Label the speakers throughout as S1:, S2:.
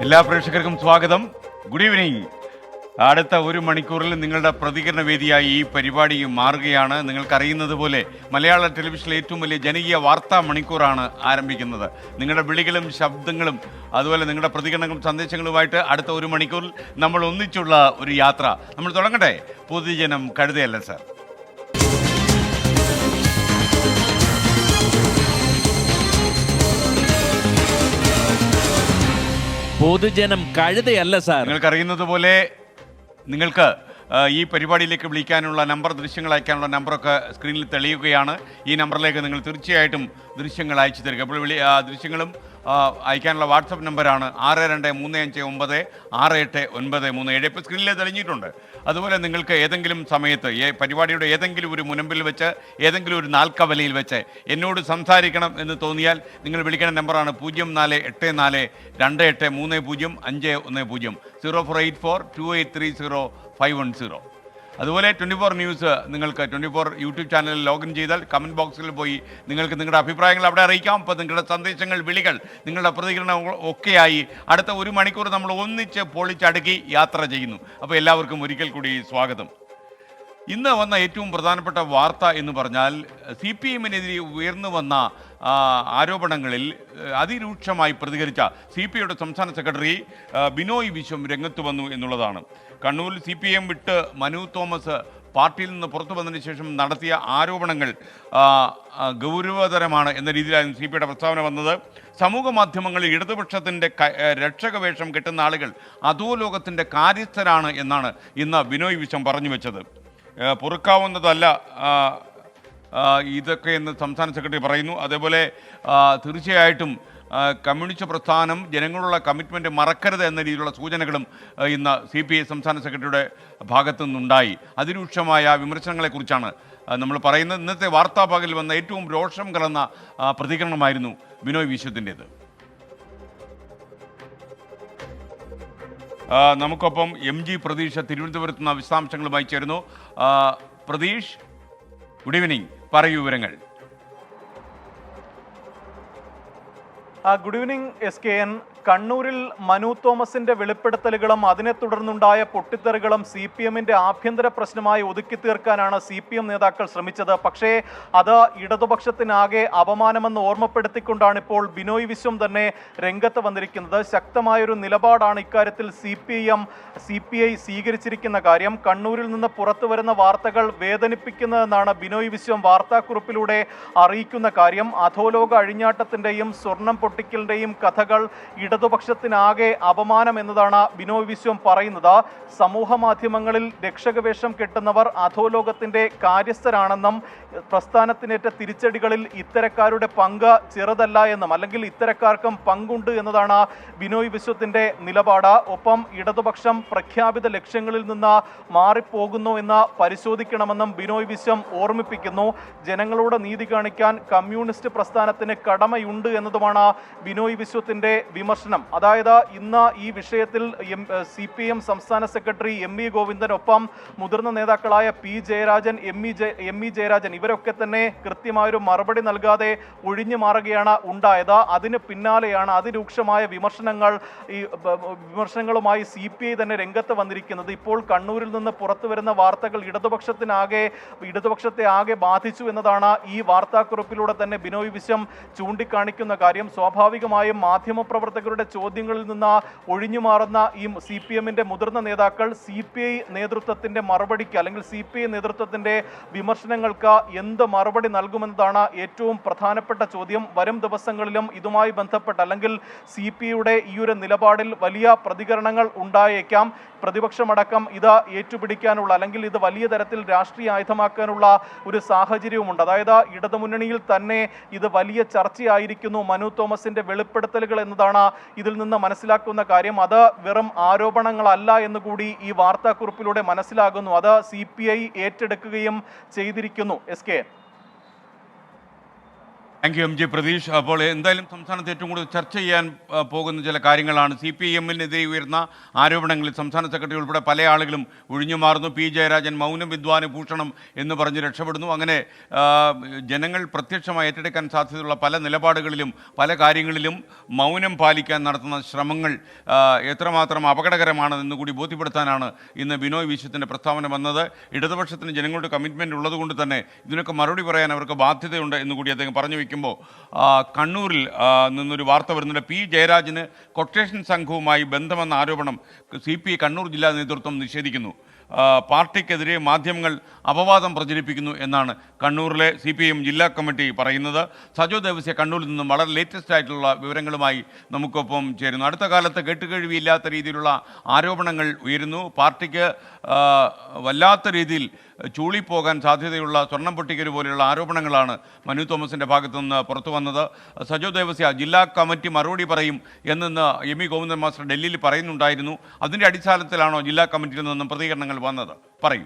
S1: എല്ലാ പ്രേക്ഷകർക്കും സ്വാഗതം. Good evening. അടുത്ത ഒരു മണിക്കൂറിൽ നിങ്ങളുടെ പ്രതികരണ വേദിയായി ഈ പരിപാടി മാറുകയാണ്. നിങ്ങൾക്കറിയുന്നത് പോലെ മലയാള ടെലിവിഷനിലെ ഏറ്റവും വലിയ ജനകീയ വാർത്താ മണിക്കൂറാണ് ആരംഭിക്കുന്നത്. നിങ്ങളുടെ വിളികളും ശബ്ദങ്ങളും അതുപോലെ നിങ്ങളുടെ പ്രതികരണങ്ങളും സന്ദേശങ്ങളുമായിട്ട് അടുത്ത ഒരു മണിക്കൂറിൽ നമ്മൾ ഒന്നിച്ചുള്ള ഒരു യാത്ര നമ്മൾ തുടങ്ങട്ടെ. പൊതുജനം കഴുതയല്ല സാർ.
S2: പൊതുജനം കഴുതയല്ല സാർ.
S1: നിങ്ങൾക്കറിയുന്നത് പോലെ നിങ്ങൾക്ക് ഈ പരിപാടിയിലേക്ക് വിളിക്കാനുള്ള നമ്പർ, ദൃശ്യങ്ങൾ അയക്കാനുള്ള നമ്പറൊക്കെ സ്ക്രീനിൽ തെളിയുകയാണ്. ഈ നമ്പറിലേക്ക് നിങ്ങൾ തീർച്ചയായിട്ടും ദൃശ്യങ്ങൾ അയച്ചു തരിക. അപ്പോൾ ദൃശ്യങ്ങളും അയക്കാനുള്ള വാട്സപ്പ് നമ്പറാണ് 6235968937. ഇപ്പോൾ സ്ക്രീനിൽ തെളിഞ്ഞിട്ടുണ്ട്. അതുപോലെ നിങ്ങൾക്ക് ഏതെങ്കിലും സമയത്ത് പരിപാടിയുടെ ഏതെങ്കിലും ഒരു മുനമ്പിൽ വെച്ച് ഏതെങ്കിലും ഒരു നാൽക്കവലയിൽ വെച്ച് എന്നോട് സംസാരിക്കണം എന്ന് തോന്നിയാൽ നിങ്ങൾ വിളിക്കുന്ന നമ്പറാണ് 0484283050 04842830 അതുപോലെ 24 ന്യൂസ് നിങ്ങൾക്ക് 24 യൂട്യൂബ് ചാനലിൽ ലോഗിൻ ചെയ്താൽ കമൻറ്റ് ബോക്സിൽ പോയി നിങ്ങൾക്ക് നിങ്ങളുടെ അഭിപ്രായങ്ങൾ അവിടെ അറിയിക്കാം. അപ്പോൾ നിങ്ങളുടെ സന്ദേശങ്ങൾ, വിളികൾ, നിങ്ങളുടെ പ്രതികരണങ്ങൾ ഒക്കെയായി അടുത്ത ഒരു മണിക്കൂർ നമ്മൾ ഒന്നിച്ച് പൊളിച്ചടുക്കി യാത്ര ചെയ്യുന്നു. അപ്പോൾ എല്ലാവർക്കും ഒരിക്കൽ കൂടി സ്വാഗതം. ഇന്ന് വന്ന ഏറ്റവും പ്രധാനപ്പെട്ട വാർത്ത എന്ന് പറഞ്ഞാൽ CPM-നെതിരെ ഉയർന്നു വന്ന ആരോപണങ്ങളിൽ അതിരൂക്ഷമായി പ്രതികരിച്ച CPI-യുടെ സംസ്ഥാന സെക്രട്ടറി ബിനോയ് വിശ്വം രംഗത്ത് വന്നു എന്നുള്ളതാണ്. കണ്ണൂരിൽ CPM വിട്ട് മനു തോമസ് പാർട്ടിയിൽ നിന്ന് പുറത്തു വന്നതിന് ശേഷം നടത്തിയ ആരോപണങ്ങൾ ഗൗരവതരമാണ് എന്ന രീതിയിലായിരുന്നു CPI-യുടെ പ്രസ്താവന വന്നത്. സമൂഹ മാധ്യമങ്ങളിൽ ഇടതുപക്ഷത്തിൻ്റെ രക്ഷകവേഷം കെട്ടുന്ന ആളുകൾ അധോലോകത്തിൻ്റെ കാര്യസ്ഥരാണ് എന്നാണ് ഇന്ന് ബിനോയ് വിശ്വം പറഞ്ഞു വെച്ചത്. പൊറുക്കാവുന്നതല്ല ഇതൊക്കെ എന്ന് സംസ്ഥാന സെക്രട്ടറി പറയുന്നു. അതേപോലെ തീർച്ചയായിട്ടും കമ്മ്യൂണിസ്റ്റ് പ്രസ്ഥാനം ജനങ്ങളുള്ള കമ്മിറ്റ്മെൻറ്റ് മറക്കരുത് എന്ന രീതിയിലുള്ള സൂചനകളും ഇന്ന് CPI സംസ്ഥാന സെക്രട്ടറിയുടെ ഭാഗത്തു നിന്നുണ്ടായി. അതിരൂക്ഷമായ വിമർശനങ്ങളെക്കുറിച്ചാണ് നമ്മൾ പറയുന്നത്. ഇന്നത്തെ വാർത്താ പകലിൽ വന്ന ഏറ്റവും രോഷം കലർന്ന പ്രതികരണമായിരുന്നു ബിനോയ് വിശ്വത്തിൻ്റേത്. നമുക്കൊപ്പം MG പ്രതീഷ് തിരുവനന്തപുരത്ത് നിന്ന് വിശദാംശങ്ങളുമായി ചേരുന്നു. Pratheesh, good evening. പറയൂ വിവരങ്ങൾ.
S3: Good evening SKN. കണ്ണൂരിൽ മനു തോമസിന്റെ വെളിപ്പെടുത്തലുകളും അതിനെ തുടർന്നുണ്ടായ പൊട്ടിത്തെറികളും CPM-ന്റെ ആഭ്യന്തര പ്രശ്നമായി ഒതുക്കി തീർക്കാനാണ് CPM നേതാക്കൾ ശ്രമിച്ചത്. പക്ഷേ അത് ഇടതുപക്ഷത്തിനാകെ അപമാനമെന്ന് ഓർമ്മപ്പെടുത്തിക്കൊണ്ടാണ് ഇപ്പോൾ ബിനോയ് വിശ്വം തന്നെ രംഗത്ത് വന്നിരിക്കുന്നത്. ശക്തമായൊരു നിലപാടാണ് ഇക്കാര്യത്തിൽ CPI സ്വീകരിച്ചിരിക്കുന്ന കാര്യം. കണ്ണൂരിൽ നിന്ന് പുറത്തു വരുന്ന വാർത്തകൾ വേദനിപ്പിക്കുന്നതെന്നാണ് ബിനോയ് വിശ്വം വാർത്താക്കുറിപ്പിലൂടെ അറിയിക്കുന്ന കാര്യം. അധോലോക അഴിഞ്ഞാട്ടത്തിന്റെയും സ്വർണം പൊട്ടിക്കലിന്റെയും കഥകൾ ഇടതുപക്ഷത്തിനാകെ അപമാനം എന്നതാണ് ബിനോയ് വിശ്വം പറയുന്നത്. സമൂഹ മാധ്യമങ്ങളിൽ രക്ഷകവേഷം കെട്ടുന്നവർ അധോലോകത്തിന്റെ കാര്യസ്ഥരാണെന്നും പ്രസ്ഥാനത്തിനേറ്റ തിരിച്ചടികളിൽ ഇത്തരക്കാരുടെ പങ്ക് ചെറുതല്ല എന്നും, അല്ലെങ്കിൽ ഇത്തരക്കാർക്കും പങ്കുണ്ട് എന്നതാണ് ബിനോയ് വിശ്വത്തിന്റെ നിലപാട്. ഒപ്പം ഇടതുപക്ഷം പ്രഖ്യാപിത ലക്ഷ്യങ്ങളിൽ നിന്ന് മാറിപ്പോകുന്നു എന്ന് പരിശോധിക്കണമെന്നും ബിനോയ് വിശ്വം ഓർമ്മിപ്പിക്കുന്നു. ജനങ്ങളോട് നീതി കാണിക്കാൻ കമ്മ്യൂണിസ്റ്റ് പ്രസ്ഥാനത്തിന് കടമയുണ്ട് എന്നതുമാണ് ബിനോയ് വിശ്വത്തിന്റെ വിമർശനം. അതായത് ഇന്ന് ഈ വിഷയത്തിൽ CPM സംസ്ഥാന സെക്രട്ടറി ME ഗോവിന്ദനൊപ്പം മുതിർന്ന നേതാക്കളായ P ജയരാജൻ, ME ജയരാജൻ ഇവരൊക്കെ തന്നെ കൃത്യമായൊരു മറുപടി നൽകാതെ ഒഴിഞ്ഞു മാറുകയാണ് ഉണ്ടായത്. അതിന് പിന്നാലെയാണ് അതിരൂക്ഷമായ വിമർശനങ്ങളുമായി CPI തന്നെ രംഗത്ത് വന്നിരിക്കുന്നത്. ഇപ്പോൾ കണ്ണൂരിൽ നിന്ന് പുറത്തു വരുന്ന വാർത്തകൾ ഇടതുപക്ഷത്തെ ആകെ ബാധിച്ചു എന്നതാണ് ഈ വാർത്താക്കുറിപ്പിലൂടെ തന്നെ ബിനോയ് വിശ്വം ചൂണ്ടിക്കാണിക്കുന്ന കാര്യം. സ്വാഭാവികമായും മാധ്യമപ്രവർത്തകരുടെ ചോദ്യങ്ങളിൽ നിന്ന് ഒഴിഞ്ഞു മാറുന്ന ഈ CPM-ന്റെ മുതിർന്ന നേതാക്കൾ CPI നേതൃത്വത്തിന്റെ മറുപടിക്ക്, അല്ലെങ്കിൽ CPI നേതൃത്വത്തിന്റെ വിമർശനങ്ങൾക്ക് എന്ത് മറുപടി നൽകുമെന്നതാണ് ഏറ്റവും പ്രധാനപ്പെട്ട ചോദ്യം. വരും ദിവസങ്ങളിലും ഇതുമായി ബന്ധപ്പെട്ട്, അല്ലെങ്കിൽ CPI-യുടെ ഈ ഒരു നിലപാടിൽ വലിയ പ്രതികരണങ്ങൾ ഉണ്ടായേക്കാം. പ്രതിപക്ഷമടക്കം ഇത് ഏറ്റുപിടിക്കാനുള്ള, അല്ലെങ്കിൽ ഇത് വലിയ തരത്തിൽ രാഷ്ട്രീയ ആയുധമാക്കാനുള്ള ഒരു സാഹചര്യവുമുണ്ട്. അതായത് ഇടതുമുന്നണിയിൽ തന്നെ ഇത് വലിയ ചർച്ചയായിരിക്കുന്നു മനു തോമസിന്റെ വെളിപ്പെടുത്തലുകൾ എന്നതാണ് ഇതിൽ നിന്ന് മനസ്സിലാക്കുന്ന കാര്യം. അത് വെറും ആരോപണങ്ങളല്ല എന്നുകൂടി ഈ വാർത്താക്കുറിപ്പിലൂടെ മനസ്സിലാകുന്നു. അത് CPI ഏറ്റെടുക്കുകയും ചെയ്തിരിക്കുന്നു. SK.
S1: Thank you MJ Pratheesh. അപ്പോൾ എന്തായാലും സംസ്ഥാനത്ത് ഏറ്റവും കൂടുതൽ ചർച്ച ചെയ്യാൻ പോകുന്ന ചില കാര്യങ്ങളാണ്. CPIM-നെതിരെ ഉയർന്ന ആരോപണങ്ങളിൽ സംസ്ഥാന സെക്രട്ടറി ഉൾപ്പെടെ പല ആളുകളും ഒഴിഞ്ഞു മാറുന്നു. P. ജയരാജൻ മൗനം വിദ്വാന് ഭൂഷണം എന്ന് പറഞ്ഞ് രക്ഷപ്പെടുന്നു. അങ്ങനെ ജനങ്ങൾ പ്രത്യക്ഷമായി ഏറ്റെടുക്കാൻ സാധ്യതയുള്ള പല നിലപാടുകളിലും പല കാര്യങ്ങളിലും മൗനം പാലിക്കാൻ നടത്തുന്ന ശ്രമങ്ങൾ എത്രമാത്രം അപകടകരമാണ് എന്ന് കൂടി ബോധ്യപ്പെടുത്താനാണ് ഇന്ന് ബിനോയ് വിശ്വത്തിൻ്റെ പ്രസ്താവന വന്നത്. ഇടതുപക്ഷത്തിന് ജനങ്ങളുടെ കമ്മിറ്റ്മെൻറ്റ് ഉള്ളതുകൊണ്ട് തന്നെ ഇതിനൊക്കെ മറുപടി പറയാൻ അവർക്ക് ബാധ്യതയുണ്ട് എന്നുകൂടി അദ്ദേഹം പറഞ്ഞു വയ്ക്കുമ്പോൾ കണ്ണൂരിൽ നിന്നൊരു വാർത്ത വരുന്നുണ്ട്. P. ജയരാജന് കൊട്ടേഷൻ സംഘവുമായി ബന്ധമെന്ന ആരോപണം CPI കണ്ണൂർ ജില്ലാ നേതൃത്വം നിഷേധിക്കുന്നു. പാർട്ടിക്കെതിരെ മാധ്യമങ്ങൾ അപവാദം പ്രചരിപ്പിക്കുന്നു എന്നാണ് കണ്ണൂരിലെ CPIM ജില്ലാ കമ്മിറ്റി പറയുന്നത്. സജോ ദേവസ്യ കണ്ണൂരിൽ നിന്നും വളരെ ലേറ്റസ്റ്റ് ആയിട്ടുള്ള വിവരങ്ങളുമായി നമുക്കൊപ്പം ചേരുന്നു. അടുത്ത കാലത്ത് കേട്ടുകേഴ്വിയില്ലാത്ത രീതിയിലുള്ള ആരോപണങ്ങൾ ഉയരുന്നു. പാർട്ടിക്ക് വല്ലാത്ത രീതിയിൽ ചൂളിപ്പോകാൻ സാധ്യതയുള്ള സ്വർണം പൊട്ടിക്കൽ പോലെയുള്ള ആരോപണങ്ങളാണ് മനു തോമസിൻ്റെ ഭാഗത്തു നിന്ന് പുറത്തു വന്നത്. സജോ ദേവസ്യ ജില്ലാ കമ്മിറ്റി മറുപടി പറയും എന്ന് ME ഗോവിന്ദൻ മാസ്റ്റർ ഡൽഹിയിൽ പറയുന്നുണ്ടായിരുന്നു. അതിൻ്റെ അടിസ്ഥാനത്തിലാണോ ജില്ലാ കമ്മിറ്റിയിൽ നിന്നും പ്രതികരണങ്ങൾ വന്നത്? പറയൂ.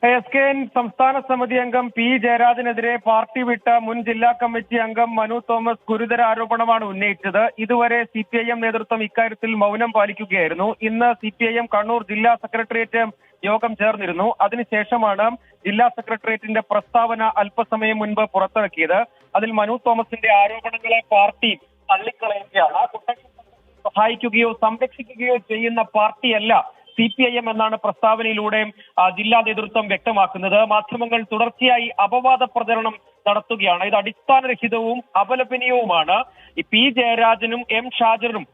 S4: SKN സംസ്ഥാന സമിതി അംഗം P. ജയരാജനെതിരെ പാർട്ടി വിട്ട മുൻ ജില്ലാ കമ്മിറ്റി അംഗം മനു തോമസ് ഗുരുതര ആരോപണമാണ് ഉന്നയിച്ചത്. ഇതുവരെ CPIM നേതൃത്വം ഇക്കാര്യത്തിൽ മൗനം പാലിക്കുകയായിരുന്നു. ഇന്ന് CPIM കണ്ണൂർ ജില്ലാ സെക്രട്ടേറിയറ്റ് യോഗം ചേർന്നിരുന്നു. അതിനുശേഷമാണ് ജില്ലാ സെക്രട്ടേറിയറ്റിന്റെ പ്രസ്താവന അല്പസമയം മുൻപ് പുറത്തിറക്കിയത്. അതിൽ മനു തോമസിന്റെ ആരോപണങ്ങളെ പാർട്ടി തള്ളിക്കളയുകയാണ്. സഹായിക്കുകയോ സംരക്ഷിക്കുകയോ ചെയ്യുന്ന പാർട്ടിയല്ല CPIM എന്നാണ് പ്രസ്താവനയിലൂടെ ജില്ലാ നേതൃത്വം വ്യക്തമാക്കുന്നത്. മാധ്യമങ്ങൾ തുടർച്ചയായി അപവാദ പ്രചരണം നടത്തുകയാണ്. ഇത് അടിസ്ഥാനരഹിതവും അപലപനീയവുമാണ്. P. ജയരാജനും M. ഷാജറും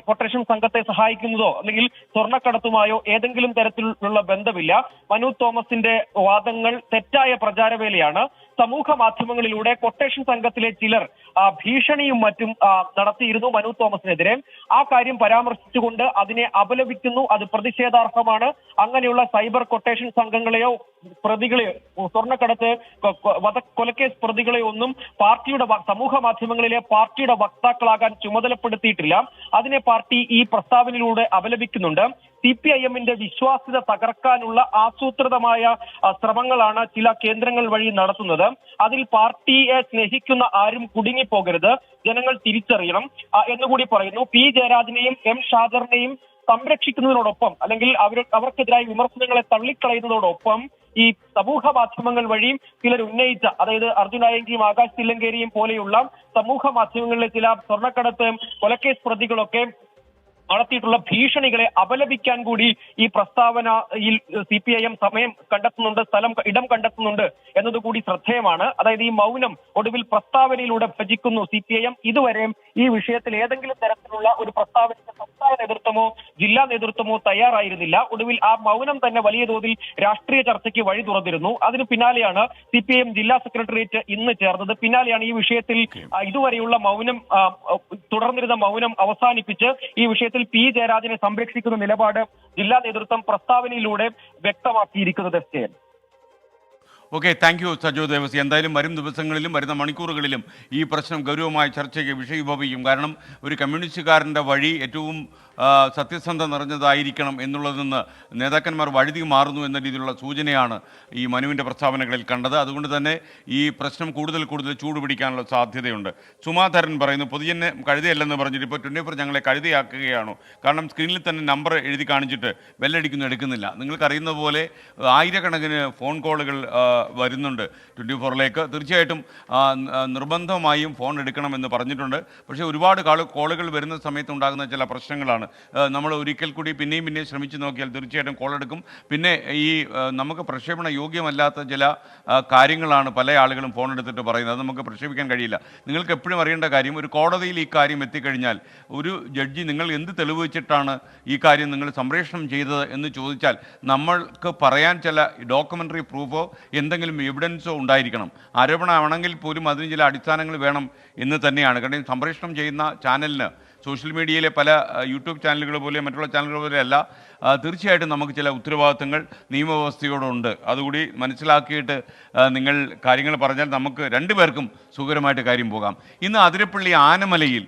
S4: കൊട്ടേഷൻ സംഘത്തെ സഹായിക്കുന്നതോ അല്ലെങ്കിൽ സ്വർണ്ണക്കടത്തുമായോ ഏതെങ്കിലും തരത്തിലുള്ള ബന്ധമില്ല. മനു തോമസിന്റെ വാദങ്ങൾ തെറ്റായ പ്രചാരവേലയാണ്. സമൂഹ മാധ്യമങ്ങളിലൂടെ കൊട്ടേഷൻ സംഘത്തിലെ ചിലർ ഭീഷണിയും മറ്റും നടത്തിയിരുന്നു മനു തോമസിനെതിരെ. ആ കാര്യം പരാമർശിച്ചുകൊണ്ട് അതിനെ അപലപിക്കുന്നു. അത് പ്രതിഷേധാർഹമാണ്. അങ്ങനെയുള്ള സൈബർ കൊട്ടേഷൻ സംഘങ്ങളെയോ പ്രതികളെയോ സ്വർണ്ണക്കടത്ത് കൊലക്കേസ് പ്രതികളെയോ ഒന്നും പാർട്ടിയുടെ സമൂഹ മാധ്യമങ്ങളിലെ പാർട്ടിയുടെ വക്താക്കളാകാൻ ചുമതലപ്പെടുത്തിയിട്ടില്ല. അതിനെ പാർട്ടി ഈ പ്രസ്താവനയിലൂടെ അപലപിക്കുന്നുണ്ട്. CPIM-ന്റെ വിശ്വാസ്യത തകർക്കാനുള്ള ആസൂത്രിതമായ ശ്രമങ്ങളാണ് ചില കേന്ദ്രങ്ങൾ വഴി നടത്തുന്നത്. അതിൽ പാർട്ടിയെ സ്നേഹിക്കുന്ന ആരും കുടുങ്ങിപ്പോകരുത്, ജനങ്ങൾ തിരിച്ചറിയണം എന്നുകൂടി പറയുന്നു. P. ജയരാജനെയും M. ഷാജറിനെയും സംരക്ഷിക്കുന്നതിനോടൊപ്പം അല്ലെങ്കിൽ അവർക്കെതിരായ വിമർശനങ്ങളെ തള്ളിക്കളയുന്നതോടൊപ്പം ഈ സമൂഹ മാധ്യമങ്ങൾ വഴിയും ചിലർ ഉന്നയിച്ച, അതായത് അർജുൻ ആയങ്കിയും ആകാശ് തില്ലങ്കേരിയും പോലെയുള്ള സമൂഹ മാധ്യമങ്ങളിലെ ചില സ്വർണ്ണക്കടത്ത് കൊലക്കേസ് പ്രതികളൊക്കെ നടത്തിയിട്ടുള്ള ഭീഷണികളെ അപലപിക്കാൻ കൂടി ഈ പ്രസ്താവനയിൽ CPIM സമയം കണ്ടെത്തുന്നുണ്ട്, ഇടം കണ്ടെത്തുന്നുണ്ട് എന്നതുകൂടി ശ്രദ്ധേയമാണ്. അതായത് ഈ മൗനം ഒടുവിൽ പ്രസ്താവനയിലൂടെ ഭജിക്കുന്നു CPIM. ഇതുവരെയും ഈ വിഷയത്തിൽ ഏതെങ്കിലും തരത്തിലുള്ള ഒരു പ്രസ്താവനയ്ക്ക് സംസ്ഥാന നേതൃത്വമോ ജില്ലാ നേതൃത്വമോ തയ്യാറായിരുന്നില്ല. ഒടുവിൽ ആ മൗനം തന്നെ വലിയ തോതിൽ രാഷ്ട്രീയ ചർച്ചയ്ക്ക് വഴി തുറന്നിരുന്നു. അതിന് പിന്നാലെയാണ് CPIM ജില്ലാ സെക്രട്ടേറിയറ്റ് ഇന്ന് ചേർന്നത്. പിന്നാലെയാണ് ഈ വിഷയത്തിൽ ഇതുവരെയുള്ള മൗനം തുടർന്നിരുന്ന മൗനം അവസാനിപ്പിച്ച് ഈ വിഷയത്തിൽ P. ജയരാജനെ സംരക്ഷിക്കുന്ന നിലപാട് ജില്ലാ നേതൃത്വം പ്രസ്താവനയിലൂടെ വ്യക്തമാക്കിയിരിക്കുന്നത്.
S1: Okay, thank you Sajo Devasi. എന്തായാലും വരും ദിവസങ്ങളിലും വരുന്ന മണിക്കൂറുകളിലും ഈ പ്രശ്നം ഗൗരവമായ ചർച്ചയ്ക്ക് വിഷയീഭവിക്കും. കാരണം ഒരു കമ്മ്യൂണിസ്റ്റുകാരൻ്റെ വഴി ഏറ്റവും സത്യസന്ധത നിറഞ്ഞതായിരിക്കണം എന്നുള്ളതിൽ നിന്ന് നേതാക്കന്മാർ വഴുതി മാറുന്നു എന്ന രീതിയിലുള്ള സൂചനയാണ് ഈ മനുവിൻ്റെ പ്രസ്താവനകളിൽ കണ്ടത്. അതുകൊണ്ട് തന്നെ ഈ പ്രശ്നം കൂടുതൽ ചൂടുപിടിക്കാനുള്ള സാധ്യതയുണ്ട്. സുമാധരൻ പറയുന്നു, പൊതുജനെ കഴുതയല്ലെന്ന് പറഞ്ഞിട്ട് ഇപ്പോൾ 24 ഞങ്ങളെ കഴുതയാക്കുകയാണോ? കാരണം സ്ക്രീനിൽ തന്നെ നമ്പർ എഴുതി കാണിച്ചിട്ട് ബെല്ലടിക്കുന്നു, എടുക്കുന്നില്ല. നിങ്ങൾക്കറിയുന്ന പോലെ ആയിരക്കണക്കിന് ഫോൺ കോളുകൾ വരുന്നുണ്ട് 24ലേക്ക്. തീർച്ചയായിട്ടും നിർബന്ധമായും ഫോൺ എടുക്കണമെന്ന് പറഞ്ഞിട്ടുണ്ട്. പക്ഷേ ഒരുപാട് കോളുകൾ വരുന്ന സമയത്ത് ഉണ്ടാകുന്ന ചില പ്രശ്നങ്ങളാണ്. നമ്മൾ ഒരിക്കൽ കൂടി പിന്നെയും ശ്രമിച്ചു നോക്കിയാൽ തീർച്ചയായിട്ടും കോൾ എടുക്കും. പിന്നെ ഈ നമുക്ക് പ്രക്ഷേപണ യോഗ്യമല്ലാത്ത ചില കാര്യങ്ങളാണ് പല ആളുകളും ഫോൺ എടുത്തിട്ട് പറയുന്നത്. അത് നമുക്ക് പ്രക്ഷേപിക്കാൻ കഴിയില്ല. നിങ്ങൾക്ക് എപ്പോഴും അറിയേണ്ട കാര്യം, ഒരു കോടതിയിൽ ഈ കാര്യം എത്തിക്കഴിഞ്ഞാൽ ഒരു ജഡ്ജി നിങ്ങൾ എന്ത് തെളിവ് വെച്ചിട്ടാണ് ഈ കാര്യം നിങ്ങൾ സംപ്രേഷണം ചെയ്തത് എന്ന് ചോദിച്ചാൽ നമ്മൾക്ക് പറയാൻ ചില ഡോക്യുമെൻ്ററി പ്രൂഫോ എന്തെങ്കിലും എവിഡൻസോ ഉണ്ടായിരിക്കണം. ആരോപണമാണെങ്കിൽ പോലും അതിന് ചില അടിസ്ഥാനങ്ങൾ വേണം എന്ന് തന്നെയാണ്. കാരണം സംപ്രേഷണം ചെയ്യുന്ന ചാനലിന് സോഷ്യൽ മീഡിയയിലെ പല യൂട്യൂബ് ചാനലുകൾ പോലെ മറ്റുള്ള ചാനലുകൾ പോലെ അല്ല. തീർച്ചയായിട്ടും നമുക്ക് ചില ഉത്തരവാദിത്തങ്ങൾ നിയമവ്യവസ്ഥയോടുണ്ട്. അതുകൂടി മനസ്സിലാക്കിയിട്ട് നിങ്ങൾ കാര്യങ്ങൾ പറഞ്ഞാൽ നമുക്ക് രണ്ടുപേർക്കും സുഖകരമായിട്ട് കാര്യം പോകാം. ഇന്ന് അതിരപ്പള്ളി ആനമലയിൽ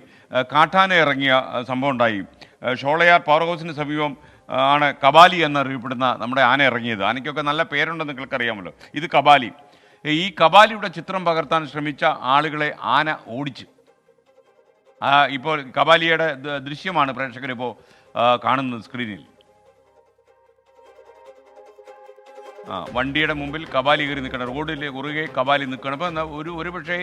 S1: കാട്ടാന ഇറങ്ങിയ സംഭവം ഉണ്ടായി. ഷോളയാർ പവർ ഹൗസിന് സമീപം ആണ് കബാലി എന്നറിയപ്പെടുന്ന നമ്മുടെ ആന ഇറങ്ങിയത്. ആനയ്ക്കൊക്കെ നല്ല പേരുണ്ടെന്ന് നിങ്ങൾക്കറിയാമല്ലോ. ഇത് കബാലി. ഈ കബാലിയുടെ ചിത്രം പകർത്താൻ ശ്രമിച്ച ആളുകളെ ആന ഓടിച്ച്. ഇപ്പോൾ കബാലിയുടെ ദൃശ്യമാണ് പ്രേക്ഷകരിപ്പോൾ കാണുന്നത് സ്ക്രീനിൽ. വണ്ടിയുടെ മുമ്പിൽ കബാലി കയറി നിൽക്കണം, റോഡിൽ കുറുകെ കബാലി നിൽക്കണം. അപ്പോൾ ഒരു പക്ഷേ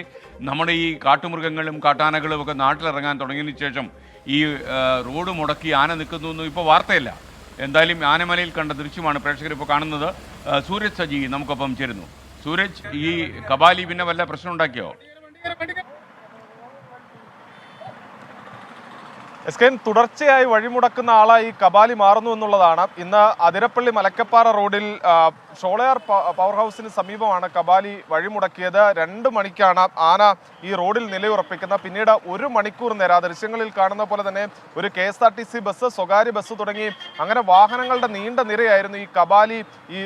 S1: നമ്മുടെ ഈ കാട്ടുമൃഗങ്ങളും കാട്ടാനകളും ഒക്കെ നാട്ടിലിറങ്ങാൻ തുടങ്ങിയതിന് ശേഷം ഈ റോഡ് മുടക്കി ആന നിൽക്കുന്നു ഇപ്പോൾ വാർത്തയില്ല. എന്തായാലും ആനമലയിൽ കണ്ട ദൃശ്യമാണ് പ്രേക്ഷകർ ഇപ്പോൾ കാണുന്നത്. സൂരജ് സജി നമുക്കൊപ്പം ചേരുന്നു. സൂരജ്, ഈ കബാലി പിന്നെ വല്ല പ്രശ്നം ഉണ്ടാക്കിയോ?
S5: എസ്കെൻ, തുടർച്ചയായി വഴിമുടക്കുന്ന ആളായി കബാലി മാറുന്നു എന്നുള്ളതാണ്. ഇന്ന് അതിരപ്പള്ളി മലക്കപ്പാറ റോഡിൽ ഷോളയാർ പവർ ഹൗസിന് സമീപമാണ് കബാലി വഴിമുടക്കിയത്. 2 മണിക്കാണ് ആന ഈ റോഡിൽ നിലയുറപ്പിക്കുന്നത്. പിന്നീട് 1 മണിക്കൂർ നേരം ദൃശ്യങ്ങളിൽ കാണുന്ന പോലെ തന്നെ ഒരു KSRTC ബസ്, സ്വകാര്യ ബസ് തുടങ്ങി അങ്ങനെ വാഹനങ്ങളുടെ നീണ്ട നിരയായിരുന്നു ഈ കബാലി ഈ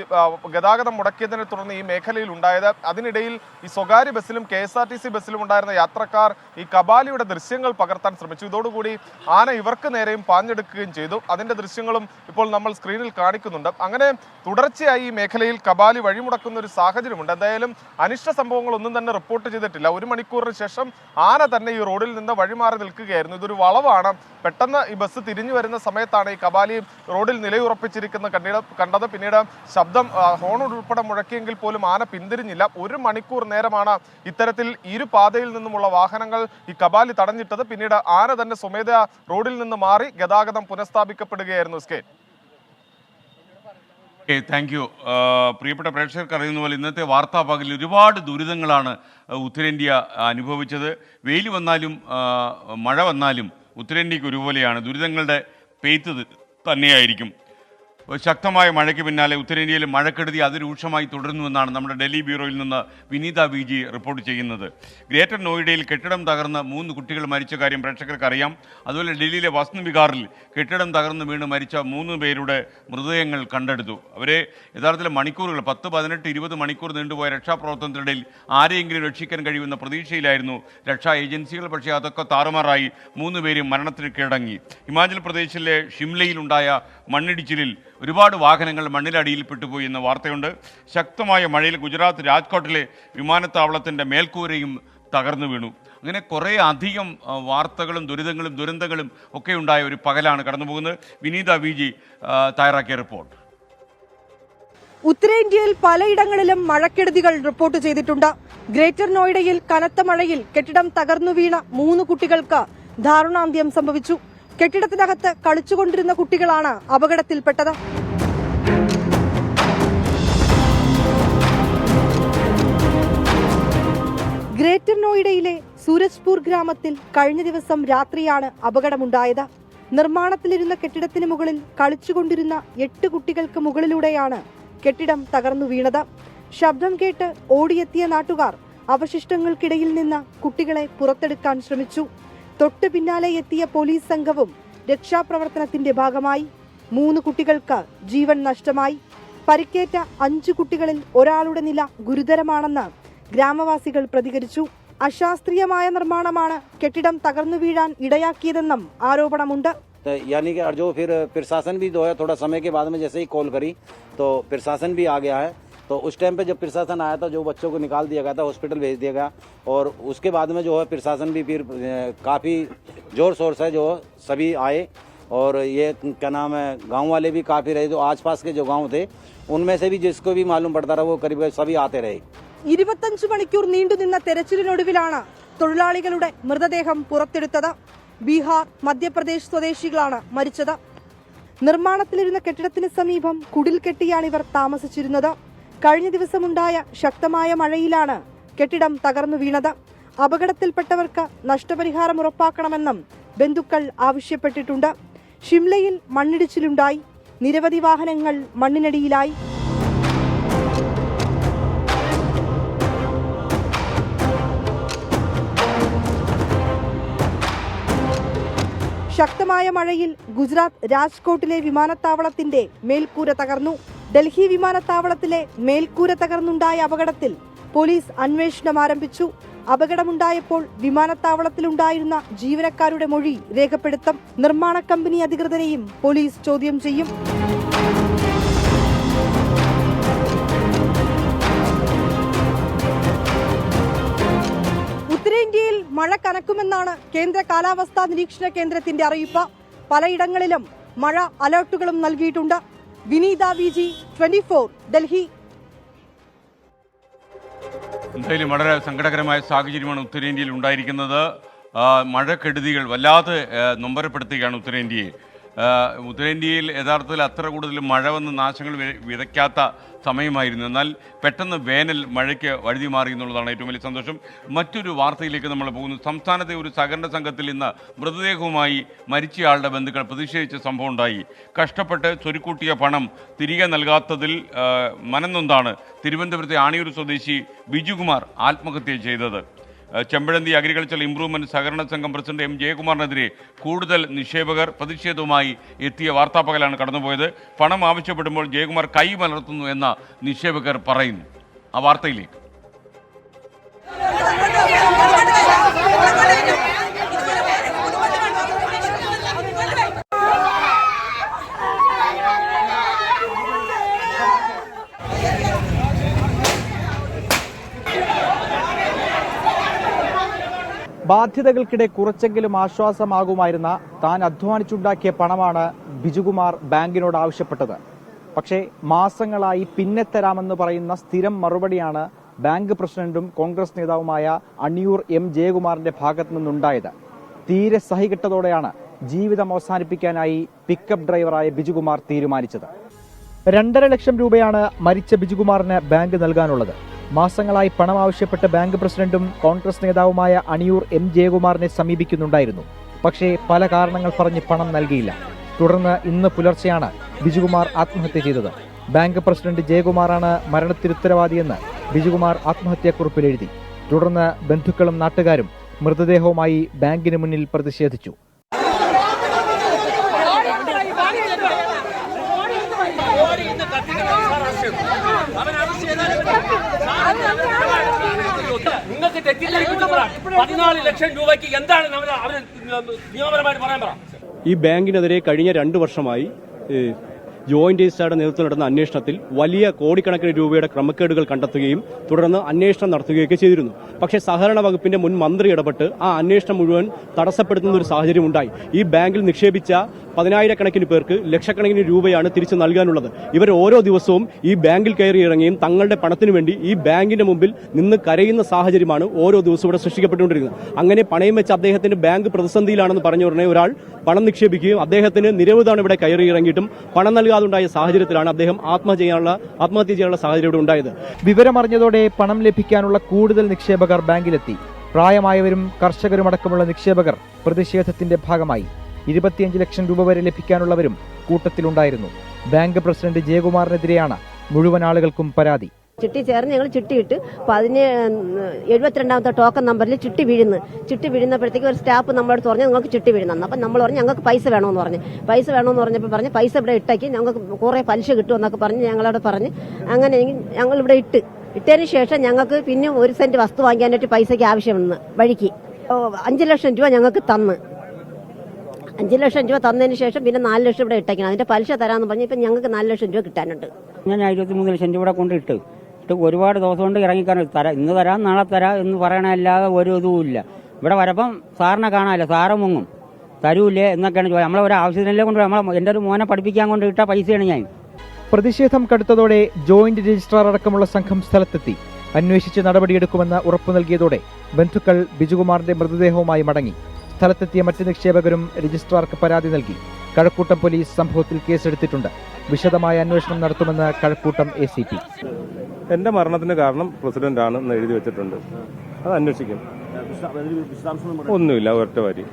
S5: ഗതാഗതം മുടക്കിയതിനെ തുടർന്ന് ഈ മേഖലയിൽ ഉണ്ടായത്. അതിനിടയിൽ ഈ സ്വകാര്യ ബസ്സിലും KSRTC ബസ്സിലും ഉണ്ടായിരുന്ന യാത്രക്കാർ ഈ കബാലിയുടെ ദൃശ്യങ്ങൾ പകർത്താൻ ശ്രമിച്ചു. ഇതോടുകൂടി ആന ഇവർക്ക് നേരെയും പാഞ്ഞെടുക്കുകയും ചെയ്തു. അതിന്റെ ദൃശ്യങ്ങളും ഇപ്പോൾ നമ്മൾ സ്ക്രീനിൽ കാണിക്കുന്നുണ്ട്. അങ്ങനെ തുടർച്ചയായി ഈ മേഖലയിൽ കബാലി വഴിമുടക്കുന്ന ഒരു സാഹചര്യമുണ്ട്. എന്തായാലും അനിഷ്ട സംഭവങ്ങളൊന്നും തന്നെ റിപ്പോർട്ട് ചെയ്തിട്ടില്ല. 1 മണിക്കൂറിന് ശേഷം ആന തന്നെ ഈ റോഡിൽ നിന്ന് വഴിമാറി നിൽക്കുകയായിരുന്നു. ഇതൊരു വളവാണ്. പെട്ടെന്ന് ഈ ബസ് തിരിഞ്ഞു വരുന്ന സമയത്താണ് ഈ കബാലി റോഡിൽ നിലയുറപ്പിച്ചിരിക്കുന്ന കണ്ടത്. പിന്നീട് ശബ്ദം ഹോൺ ഉൾപ്പെടെ മുഴക്കിയെങ്കിൽ പോലും ആന പിന്തിരിഞ്ഞില്ല. 1 മണിക്കൂർ നേരമാണ് ഇത്തരത്തിൽ ഇരു പാതയിൽ നിന്നുമുള്ള വാഹനങ്ങൾ ഈ കബാലി തടഞ്ഞിട്ടത്. പിന്നീട് ആന തന്നെ സ്വമേധയാ റോഡിൽ നിന്ന് മാറി ഗതാഗതം പുനഃസ്ഥാപിക്കപ്പെടുകയായിരുന്നു.
S1: Thank you. പ്രിയപ്പെട്ട പ്രേക്ഷകർക്ക് അറിയുന്ന പോലെ ഇന്നത്തെ വാർത്താ പകലിൽ ഒരുപാട് ദുരിതങ്ങളാണ് ഉത്തരേന്ത്യ അനുഭവിച്ചത്. വെയിൽ വന്നാലും മഴ വന്നാലും ഉത്തരേന്ത്യക്ക് ഒരുപോലെയാണ്. ദുരിതങ്ങളുടെ പെയ്ത്ത് തന്നെയായിരിക്കും. ശക്തമായ മഴയ്ക്ക് പിന്നാലെ ഉത്തരേന്ത്യയിൽ മഴക്കെടുതി അതിരൂക്ഷമായി തുടരുന്നുവെന്നാണ് നമ്മുടെ ഡൽഹി ബ്യൂറോയിൽ നിന്ന് വിനീത VG റിപ്പോർട്ട് ചെയ്യുന്നത്. ഗ്രേറ്റർ നോയിഡയിൽ കെട്ടിടം തകർന്ന് 3 കുട്ടികൾ മരിച്ച കാര്യം പ്രേക്ഷകർക്ക് അറിയാം. അതുപോലെ ഡൽഹിയിലെ വസന്ത് വിഹാറിൽ കെട്ടിടം തകർന്ന് വീണ് മരിച്ച 3 പേരുടെ മൃതദേഹങ്ങൾ കണ്ടെടുത്തു. അവരെ യഥാർത്ഥത്തിൽ മണിക്കൂറുകൾ 10, 18, 20 മണിക്കൂർ നീണ്ടുപോയ രക്ഷാപ്രവർത്തനത്തിനിടയിൽ ആരെയെങ്കിലും രക്ഷിക്കാൻ കഴിയുമെന്ന പ്രതീക്ഷയിലായിരുന്നു രക്ഷാ ഏജൻസികൾ. പക്ഷേ അതൊക്കെ താറുമാറായി 3 പേരും മരണത്തിന് കീഴടങ്ങി. ഹിമാചൽ പ്രദേശിലെ ഷിംലയിലുണ്ടായ മണ്ണിടിച്ചിലിൽ ഒരുപാട് വാഹനങ്ങൾ മണ്ണിലടിയിൽ പെട്ടുപോയി എന്ന വാർത്തയുണ്ട്. ശക്തമായ മഴയിൽ ഗുജറാത്ത് രാജ്കോട്ടിലെ വിമാനത്താവളത്തിൻ്റെ മേൽക്കൂരയും തകർന്നു വീണു. അങ്ങനെ കുറേ അധികം വാർത്തകളും ദുരന്തങ്ങളും ഒക്കെ ഉണ്ടായ ഒരു പകലാണ് കടന്നുപോകുന്നത്. വിനീത VG തയ്യാറാക്കിയ റിപ്പോർട്ട്.
S6: ഉത്തരേന്ത്യയിൽ പലയിടങ്ങളിലും മഴക്കെടുതികൾ റിപ്പോർട്ട് ചെയ്തിട്ടുണ്ട്. ഗ്രേറ്റർ നോയിഡയിൽ കനത്ത മഴയിൽ കെട്ടിടം തകർന്നു വീണ 3 കുട്ടികൾക്ക് ദാരുണാന്ത്യം സംഭവിച്ചു. കെട്ടിടത്തിനകത്ത് കളിച്ചുകൊണ്ടിരുന്ന കുട്ടികളാണ് അപകടത്തിൽപ്പെട്ടത്. ഗ്രേറ്റർ നോയിഡയിലെ സൂരജ്പൂർ ഗ്രാമത്തിൽ കഴിഞ്ഞ ദിവസം രാത്രിയാണ് അപകടമുണ്ടായത്. നിർമ്മാണത്തിലിരുന്ന കെട്ടിടത്തിന് മുകളിൽ കളിച്ചുകൊണ്ടിരുന്ന 8 കുട്ടികൾക്ക് മുകളിലൂടെയാണ് കെട്ടിടം തകർന്നു വീണത്. ശബ്ദം കേട്ട് ഓടിയെത്തിയ നാട്ടുകാർ അവശിഷ്ടങ്ങൾക്കിടയിൽ നിന്ന് കുട്ടികളെ പുറത്തെടുക്കാൻ ശ്രമിച്ചു. തൊട്ടു പിന്നാലെ എത്തിയ പോലീസ് സംഘവും രക്ഷാപ്രവർത്തനത്തിന്റെ ഭാഗമായി. 3 കുട്ടികൾക്ക് ജീവൻ നഷ്ടമായി. പരിക്കേറ്റ 5 കുട്ടികളിൽ ഒരാളുടെ നില ഗുരുതരമാണെന്ന് ഗ്രാമവാസികൾ പ്രതികരിച്ചു. അശാസ്ത്രീയമായ നിർമ്മാണമാണ് കെട്ടിടം തകർന്നു വീഴാൻ ഇടയാക്കിയതെന്നും ആരോപണമുണ്ട്.
S7: यानी कि जो फिर प्रशासन भी जो है थोड़ा समय के बाद में जैसे ही कॉल करी तो प्रशासन भी आ गया है. तो उस टाइम पे जब प्रशासन आया था जो बच्चों को निकाल दिया गया था, हॉस्पिटल भेज दिया गया. और उसके बाद में जो है प्रशासन भी फिर काफ़ी ज़ोर शोर से जो सभी आए. और ये क्या नाम है, गांव वाले भी काफ़ी रहे. जो आसपास के जो गांव थे उनमें से भी जिसको भी मालूम पड़ता रहा वो करीब सभी आते रहे.
S6: 25 മണിക്കൂർ നീണ്ടുനിന്ന തെരച്ചിലിനൊടുവിലാണ് തൊഴിലാളികളുടെ മൃതദേഹം പുറത്തെടുത്തത്. ബീഹാർ, മധ്യപ്രദേശ് സ്വദേശികളാണ് മരിച്ചത്. നിർമ്മാണത്തിലിരുന്ന കെട്ടിടത്തിന് സമീപം കുടിൽ കെട്ടിയാണ് ഇവർ താമസിച്ചിരുന്നത്. കഴിഞ്ഞ ദിവസമുണ്ടായ ശക്തമായ മഴയിലാണ് കെട്ടിടം തകർന്നു വീണത്. അപകടത്തിൽപ്പെട്ടവർക്ക് നഷ്ടപരിഹാരം ഉറപ്പാക്കണമെന്നും ബന്ധുക്കൾ ആവശ്യപ്പെട്ടിട്ടുണ്ട്. ഷിംലയിൽ മണ്ണിടിച്ചിലുണ്ടായി. നിരവധി വാഹനങ്ങൾ മണ്ണിനടിയിലായി. ശക്തമായ മഴയിൽ ഗുജറാത്ത് രാജ്കോട്ടിലെ വിമാനത്താവളത്തിന്റെ മേൽക്കൂര തകർന്നു. ഡൽഹി വിമാനത്താവളത്തിലെ മേൽക്കൂര തകർന്നുണ്ടായ അപകടത്തിൽ പോലീസ് അന്വേഷണം ആരംഭിച്ചു. അപകടമുണ്ടായപ്പോൾ വിമാനത്താവളത്തിലുണ്ടായിരുന്ന ജീവനക്കാരുടെ മൊഴി രേഖപ്പെടുത്തും. നിർമ്മാണ കമ്പനി അധികൃതരെയും പോലീസ് ചോദ്യം ചെയ്യും. ഉത്തരേന്ത്യയിൽ മഴ കനക്കുമെന്നാണ് കേന്ദ്ര കാലാവസ്ഥാ നിരീക്ഷണ കേന്ദ്രത്തിന്റെ അറിയിപ്പ്. പലയിടങ്ങളിലും മഴ അലർട്ടുകളും നൽകിയിട്ടുണ്ട്. വിനീത വിജി, 24 ഡൽഹി.
S1: എന്തായാലും വളരെ സങ്കടകരമായ സാഹചര്യമാണ് ഉത്തരേന്ത്യയിൽ ഉണ്ടായിരിക്കുന്നത്. മഴക്കെടുതികൾ വല്ലാതെ നൊമ്പരപ്പെടുത്തുകയാണ് ഉത്തരേന്ത്യയെ. ഉത്തരേന്ത്യയിൽ യഥാർത്ഥത്തിൽ അത്ര കൂടുതൽ മഴ വന്ന് നാശങ്ങൾ വിതയ്ക്കാത്ത സമയമായിരുന്നു. എന്നാൽ പെട്ടെന്ന് വേനൽ മഴയ്ക്ക് വഴുതി മാറി എന്നുള്ളതാണ് ഏറ്റവും വലിയ സന്തോഷം. മറ്റൊരു വാർത്തയിലേക്ക് നമ്മൾ പോകുന്നു. സംസ്ഥാനത്തെ ഒരു സഹകരണ സംഘത്തിൽ ഇന്ന് മൃതദേഹവുമായി മരിച്ചയാളുടെ ബന്ധുക്കൾ പ്രതിഷേധിച്ച സംഭവം ഉണ്ടായി. കഷ്ടപ്പെട്ട് സ്വരുക്കൂട്ടിയ പണം തിരികെ നൽകാത്തതിൽ മനംനൊന്താണ് തിരുവനന്തപുരത്തെ ആണിയൂർ സ്വദേശി ബിജുകുമാർ ആത്മഹത്യ ചെയ്തത്. ചെമ്പഴന്തി അഗ്രികൾച്ചർ ഇംപ്രൂവ്മെന്റ് സഹകരണ സംഘം പ്രസിഡന്റ് എം ജയകുമാറിനെതിരെ കൂടുതൽ നിക്ഷേപകർ പ്രതിഷേധവുമായി എത്തിയ വാർത്താപകലാണ് കടന്നുപോയത്. പണം ആവശ്യപ്പെടുമ്പോൾ ജയകുമാർ കൈ മലർത്തുന്നു എന്ന നിക്ഷേപകർ പറയുന്നു. ആ വാർത്തയിലേക്ക്.
S8: ബാധ്യതകൾക്കിടെ കുറച്ചെങ്കിലും ആശ്വാസമാകുമായിരുന്ന താൻ അധ്വാനിച്ചുണ്ടാക്കിയ പണമാണ് ബിജുകുമാർ ബാങ്കിനോട് ആവശ്യപ്പെട്ടത്. പക്ഷേ മാസങ്ങളായി പിന്നെ തരാമെന്ന് പറയുന്ന സ്ഥിരം മറുപടിയാണ് ബാങ്ക് പ്രസിഡന്റും കോൺഗ്രസ് നേതാവുമായ അണിയൂർ എം ജയകുമാറിന്റെ ഭാഗത്തു നിന്നുണ്ടായത്. തീരെ സഹികെട്ടതോടെയാണ് ജീവിതം അവസാനിപ്പിക്കാനായി പിക്കപ്പ് ഡ്രൈവറായ ബിജുകുമാർ തീരുമാനിച്ചത്. 2.5 ലക്ഷം രൂപയാണ് മരിച്ച ബിജുകുമാറിന് ബാങ്ക് നൽകാനുള്ളത്. മാസങ്ങളായി പണം ആവശ്യപ്പെട്ട ബാങ്ക് പ്രസിഡന്റും കോൺഗ്രസ് നേതാവുമായ അണിയൂർ എം ജയകുമാറിനെ സമീപിക്കുന്നുണ്ടായിരുന്നു. പക്ഷേ പല കാരണങ്ങൾ പറഞ്ഞ് പണം നൽകിയില്ല. തുടർന്ന് ഇന്ന് പുലർച്ചെയാണ് ബിജുകുമാർ ആത്മഹത്യ ചെയ്തത്. ബാങ്ക് പ്രസിഡന്റ് ജയകുമാറാണ് മരണത്തിന് ഉത്തരവാദിയെന്ന് ബിജുകുമാർ ആത്മഹത്യാക്കുറിപ്പിൽ എഴുതി. തുടർന്ന് ബന്ധുക്കളും നാട്ടുകാരും മൃതദേഹവുമായി ബാങ്കിന് മുന്നിൽ പ്രതിഷേധിച്ചു.
S9: നിങ്ങൾക്ക് തെറ്റിദ്ധരിപ്പിച്ചപ്പോഴാണ് 14 ലക്ഷം രൂപയ്ക്ക് എന്താണ് അവർ നിയമപരമായിട്ട് പറയാൻ പറ.
S10: ഈ ബാങ്കിനെതിരെ കഴിഞ്ഞ 2 വർഷമായി ജോയിന്റ് രജിസ്ട്രാറുടെ നേതൃത്വം നടന്ന അന്വേഷണത്തിൽ വലിയ കോടിക്കണക്കിന് രൂപയുടെ ക്രമക്കേടുകൾ കണ്ടെത്തുകയും തുടർന്ന് അന്വേഷണം നടത്തുകയൊക്കെ ചെയ്തിരുന്നു. പക്ഷേ സഹകരണ വകുപ്പിന്റെ മുൻ മന്ത്രി ഇടപെട്ട് ആ അന്വേഷണം മുഴുവൻ തടസ്സപ്പെടുത്തുന്ന ഒരു സാഹചര്യം ഉണ്ടായി. ഈ ബാങ്കിൽ നിക്ഷേപിച്ച 10,000-കണക്കിന് പേർക്ക് ലക്ഷക്കണക്കിന് രൂപയാണ് തിരിച്ചു നൽകാനുള്ളത്. ഇവർ ഓരോ ദിവസവും ഈ ബാങ്കിൽ കയറി ഇറങ്ങിയും തങ്ങളുടെ പണത്തിനു വേണ്ടി ഈ ബാങ്കിന്റെ മുമ്പിൽ നിന്ന് കരയുന്ന സാഹചര്യമാണ് ഓരോ ദിവസവും ഇവിടെ സൃഷ്ടിക്കപ്പെട്ടുകൊണ്ടിരിക്കുന്നത്. അങ്ങനെ പണയം വെച്ച് അദ്ദേഹത്തിന്റെ ബാങ്ക് പ്രതിസന്ധിയിലാണെന്ന് പറഞ്ഞ ഉടനെ ഒരാൾ പണം നിക്ഷേപിക്കുകയും അദ്ദേഹത്തിന് നിരവധി തവണ ഇവിടെ കയറി ഇറങ്ങിയിട്ടും പണം നൽകാതുണ്ടായ സാഹചര്യത്തിലാണ് അദ്ദേഹം ആത്മഹത്യ ചെയ്യാനുള്ള സാഹചര്യം ഇവിടെ ഉണ്ടായത്.
S8: വിവരമറിഞ്ഞതോടെ പണം ലഭിക്കാനുള്ള കൂടുതൽ നിക്ഷേപകർ ബാങ്കിലെത്തി. പ്രായമായവരും കർഷകരുമടക്കമുള്ള നിക്ഷേപകർ പ്രതിഷേധത്തിന്റെ ഭാഗമായി. 25 ലക്ഷം രൂപ വരെ ലഭിക്കാനുള്ളവരും കൂട്ടത്തിലുണ്ടായിരുന്നു. ബാങ്ക് പ്രസിഡന്റ് ജയകുമാറിനെതിരെയാണ് മുഴുവൻ ആളുകൾക്കും പരാതി.
S11: ചിട്ടി ചേർന്ന് ഞങ്ങൾ ചിട്ടിയിട്ട് 72ാമത്തെ ടോക്കൺ നമ്പറിൽ ചിട്ടി വീഴുന്നപ്പോഴത്തേക്ക് ഒരു സ്റ്റാഫ് നമ്മളോട് പറഞ്ഞു നിങ്ങൾക്ക് ചിട്ടി വീഴുന്നു. അപ്പം നമ്മൾ പറഞ്ഞു ഞങ്ങൾക്ക് പൈസ വേണമെന്ന് പറഞ്ഞപ്പോൾ പറഞ്ഞു പൈസ ഇവിടെ ഇട്ടേക്ക് ഞങ്ങൾക്ക് കുറേ പലിശ കിട്ടുമെന്നൊക്കെ പറഞ്ഞ് ഞങ്ങളോട് പറഞ്ഞ് അങ്ങനെ ഞങ്ങൾ ഇവിടെ ഇട്ടതിന് ശേഷം ഞങ്ങൾക്ക് പിന്നെ 1 സെന്റ് വസ്തു വാങ്ങിക്കാനായിട്ട് പൈസയ്ക്ക് ആവശ്യമെന്ന് വഴിക്ക് 5 ലക്ഷം രൂപ ഞങ്ങൾക്ക് തന്ന് 5 ലക്ഷം രൂപ തന്നതിന് ശേഷം പിന്നെ 4 ലക്ഷം ഇവിടെ ഇട്ടേക്കണം. അതിന്റെ പലിശ തരാമെന്ന് പറഞ്ഞ് ഇപ്പം ഞങ്ങൾക്ക് 4 ലക്ഷം രൂപ കിട്ടാനുണ്ട്.
S12: ഞാൻ 23 ലക്ഷം രൂപ കൊണ്ട് ഇട്ട് ഒരുപാട് ദിവസം കൊണ്ട് ഇറങ്ങിക്കാനും ഇന്ന് തരാം നാളെ തരാം എന്ന് പറയണല്ലാതെ ഒരു ഇതുമില്ല. ഇവിടെ വരപ്പം സാറിനെ കാണാമല്ലോ, സാറ് മുങ്ങും തരൂല്ലേ എന്നൊക്കെയാണ് ചോദിച്ചത്. നമ്മളെ ഒരു ആവശ്യത്തിനല്ലേ കൊണ്ട് എൻ്റെ ഒരു മോനെ പഠിപ്പിക്കാൻ കൊണ്ട് ഇട്ട പൈസയാണ് ഞാൻ.
S8: പ്രതിഷേധം കടുത്തതോടെ ജോയിന്റ് രജിസ്ട്രാർ അടക്കമുള്ള സംഘം സ്ഥലത്തെത്തി. അന്വേഷിച്ച് നടപടിയെടുക്കുമെന്ന് ഉറപ്പു നൽകിയതോടെ ബന്ധുക്കൾ ബിജുകുമാറിന്റെ മൃതദേഹവുമായി മടങ്ങി. സ്ഥലത്തെത്തിയ മറ്റ് നിക്ഷേപകരും രജിസ്ട്രാർക്ക് പരാതി നൽകി. കഴക്കൂട്ടം പോലീസ് സംഭവത്തിൽ കേസെടുത്തിട്ടുണ്ട്. വിശദമായ അന്വേഷണം നടത്തുമെന്ന് കഴക്കൂട്ടം ACP.
S5: എന്റെ മരണത്തിന് കാരണം പ്രസിഡന്റാണ് എന്ന് എഴുതി വെച്ചിട്ടുണ്ട്. അത് അന്വേഷിക്കും. ഒന്നുമില്ല, ഒറ്റ വരി.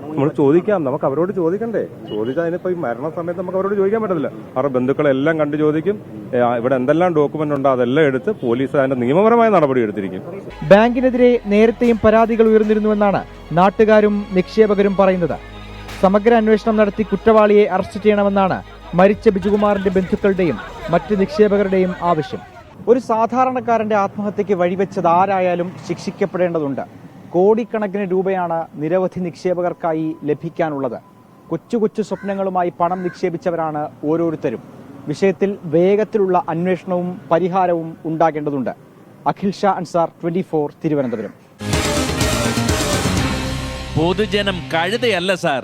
S5: നമ്മൾ ചോദിക്കാം, നമുക്ക് അവരോട് ചോദിക്കണ്ടേ? ചോദിച്ചാൽ അതിനിപ്പോ ഈ മരണ സമയത്ത് നമുക്ക് അവരോട് ചോദിക്കാൻ പറ്റത്തില്ല. അവരുടെ ബന്ധുക്കളെല്ലാം കണ്ടു ചോദിക്കും. ഇവിടെ എന്തെല്ലാം ഡോക്യുമെന്റ് ഉണ്ടോ അതെല്ലാം എടുത്ത് പോലീസ് അതിന്റെ നിയമപരമായ നടപടി എടുത്തിരിക്കും.
S8: ബാങ്കിനെതിരെ നേരത്തെയും പരാതികൾ ഉയർന്നിരുന്നുവെന്നാണ് നാട്ടുകാരും നിക്ഷേപകരും പറയുന്നത്. സമഗ്ര അന്വേഷണം നടത്തി കുറ്റവാളിയെ അറസ്റ്റ് ചെയ്യണമെന്നാണ് മരിച്ച ബിജുകുമാറിന്റെ ബന്ധുക്കളുടെയും മറ്റ് നിക്ഷേപകരുടെയും ആവശ്യം. ഒരു സാധാരണക്കാരന്റെ ആത്മഹത്യക്ക് വഴിവെച്ചത് ആരായാലും ശിക്ഷിക്കപ്പെടേണ്ടതുണ്ട്. കോടിക്കണക്കിന് രൂപയാണ് നിരവധി നിക്ഷേപകർക്കായി ലഭിക്കാനുള്ളത്. കൊച്ചു കൊച്ചു സ്വപ്നങ്ങളുമായി പണം നിക്ഷേപിച്ചവരാണ് ഓരോരുത്തരും. വിഷയത്തിൽ വേഗത്തിലുള്ള അന്വേഷണവും പരിഹാരവും ഉണ്ടാകേണ്ടതുണ്ട്. അഖിൽ ഷാ അൻസാർ, 24 തിരുവനന്തപുരം.
S2: പൊതുജനം കഴുതയല്ല സാർ.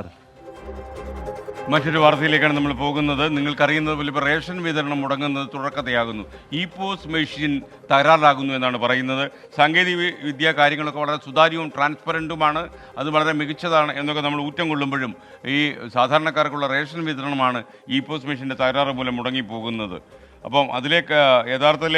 S1: മറ്റൊരു വാർത്തയിലേക്കാണ് നമ്മൾ പോകുന്നത്. നിങ്ങൾക്കറിയുന്നത് പോലെ ഇപ്പോൾ റേഷൻ വിതരണം മുടങ്ങുന്നത് തുടർക്കഥയാകുന്നു. ഈ പോസ്റ്റ് മെഷീൻ തകരാറിലാകുന്നു എന്നാണ് പറയുന്നത്. സാങ്കേതിക വിദ്യ കാര്യങ്ങളൊക്കെ വളരെ സുതാര്യവും ട്രാൻസ്പെറൻറ്റുമാണ്, അത് വളരെ മികച്ചതാണ് എന്നൊക്കെ നമ്മൾ ഊറ്റം കൊള്ളുമ്പോഴും ഈ സാധാരണക്കാർക്കുള്ള റേഷൻ വിതരണമാണ് ഈ പോസ്റ്റ് മെഷീൻ്റെ തകരാറ് മൂലം മുടങ്ങിപ്പോകുന്നത്. അപ്പം അതിലേക്ക് യഥാർത്ഥത്തിൽ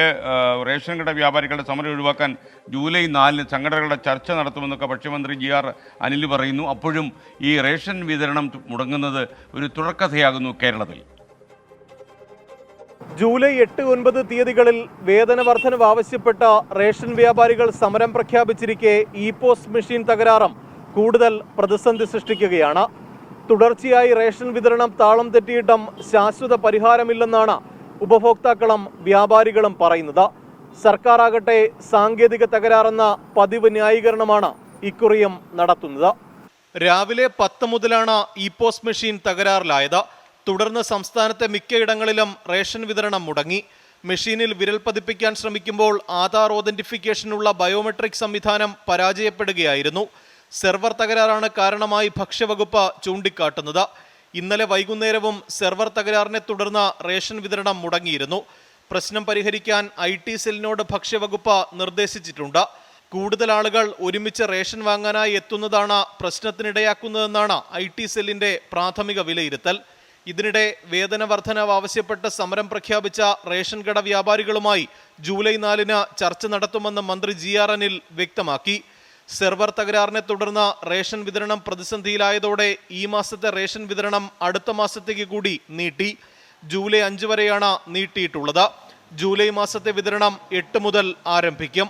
S1: റേഷൻ കട വ്യാപാരികളുടെ സമരം ഒഴിവാക്കാൻ ജൂലൈ 4 സംഘടനകളുടെ ചർച്ച നടത്തുമെന്നൊക്കെ ഭക്ഷ്യമന്ത്രി GR അനിൽ പറയുന്നു. അപ്പോഴും ഈ റേഷൻ വിതരണം മുടങ്ങുന്നത് ഒരു തുടർക്കഥയാകുന്നു കേരളത്തിൽ.
S3: ജൂലൈ 8, 9 തീയതികളിൽ വേതന വർധനവ് ആവശ്യപ്പെട്ട റേഷൻ വ്യാപാരികൾ സമരം പ്രഖ്യാപിച്ചിരിക്കെ ഈ പോസ്റ്റ് മെഷീൻ തകരാറും കൂടുതൽ പ്രതിസന്ധി സൃഷ്ടിക്കുകയാണ്. തുടർച്ചയായി റേഷൻ വിതരണം താളം തെറ്റിയിട്ടും ശാശ്വത പരിഹാരമില്ലെന്നാണ് ഉപഭോക്താക്കളും വ്യാപാരികളും പറയുന്നത്. സർക്കാരാകട്ടെ സാങ്കേതിക തകരാറെന്ന പതിവ് ന്യായീകരണമാണ് ഇക്കുറിയും നടത്തുന്നത്. രാവിലെ 10 മുതലാണ് ഈ പോസ്റ്റ് മെഷീൻ തകരാറിലായത്. തുടർന്ന് സംസ്ഥാനത്തെ മിക്കയിടങ്ങളിലും റേഷൻ വിതരണം മുടങ്ങി. മെഷീനിൽ വിരൽ പതിപ്പിക്കാൻ ശ്രമിക്കുമ്പോൾ ആധാർ ഓതന്റിഫിക്കേഷനുള്ള ബയോമെട്രിക് സംവിധാനം പരാജയപ്പെടുകയായിരുന്നു. സെർവർ തകരാറാണ് കാരണമായി ഭക്ഷ്യവകുപ്പ് ചൂണ്ടിക്കാട്ടുന്നത്. ഇന്നലെ വൈകുന്നേരവും സെർവർ തകരാറിനെ തുടർന്ന് റേഷൻ വിതരണം മുടങ്ങിയിരുന്നു. പ്രശ്നം പരിഹരിക്കാൻ IT സെല്ലിനോട് ഭക്ഷ്യവകുപ്പ് നിർദ്ദേശിച്ചിട്ടുണ്ട്. കൂടുതൽ ആളുകൾ ഒരുമിച്ച് റേഷൻ വാങ്ങാനായി എത്തുന്നതാണ് പ്രശ്നത്തിനിടയാക്കുന്നതെന്നാണ് IT സെല്ലിന്റെ പ്രാഥമിക വിലയിരുത്തൽ. ഇതിനിടെ വേതന വർധനവ് ആവശ്യപ്പെട്ട് സമരം പ്രഖ്യാപിച്ച റേഷൻ കട വ്യാപാരികളുമായി ജൂലൈ 4 ചർച്ച നടത്തുമെന്ന് മന്ത്രി GR അനിൽ വ്യക്തമാക്കി. സെർവർ തകരാറിനെ തുടർന്ന് റേഷൻ വിതരണം പ്രതിസന്ധിയിലായതോടെ ഈ മാസത്തെ റേഷൻ വിതരണം അടുത്ത മാസത്തേക്ക് കൂടി നീട്ടി. ജൂലൈ 5 വരെയാണ് നീട്ടിയിട്ടുള്ളത്. ജൂലൈ മാസത്തെ വിതരണം 8 മുതൽ ആരംഭിക്കും.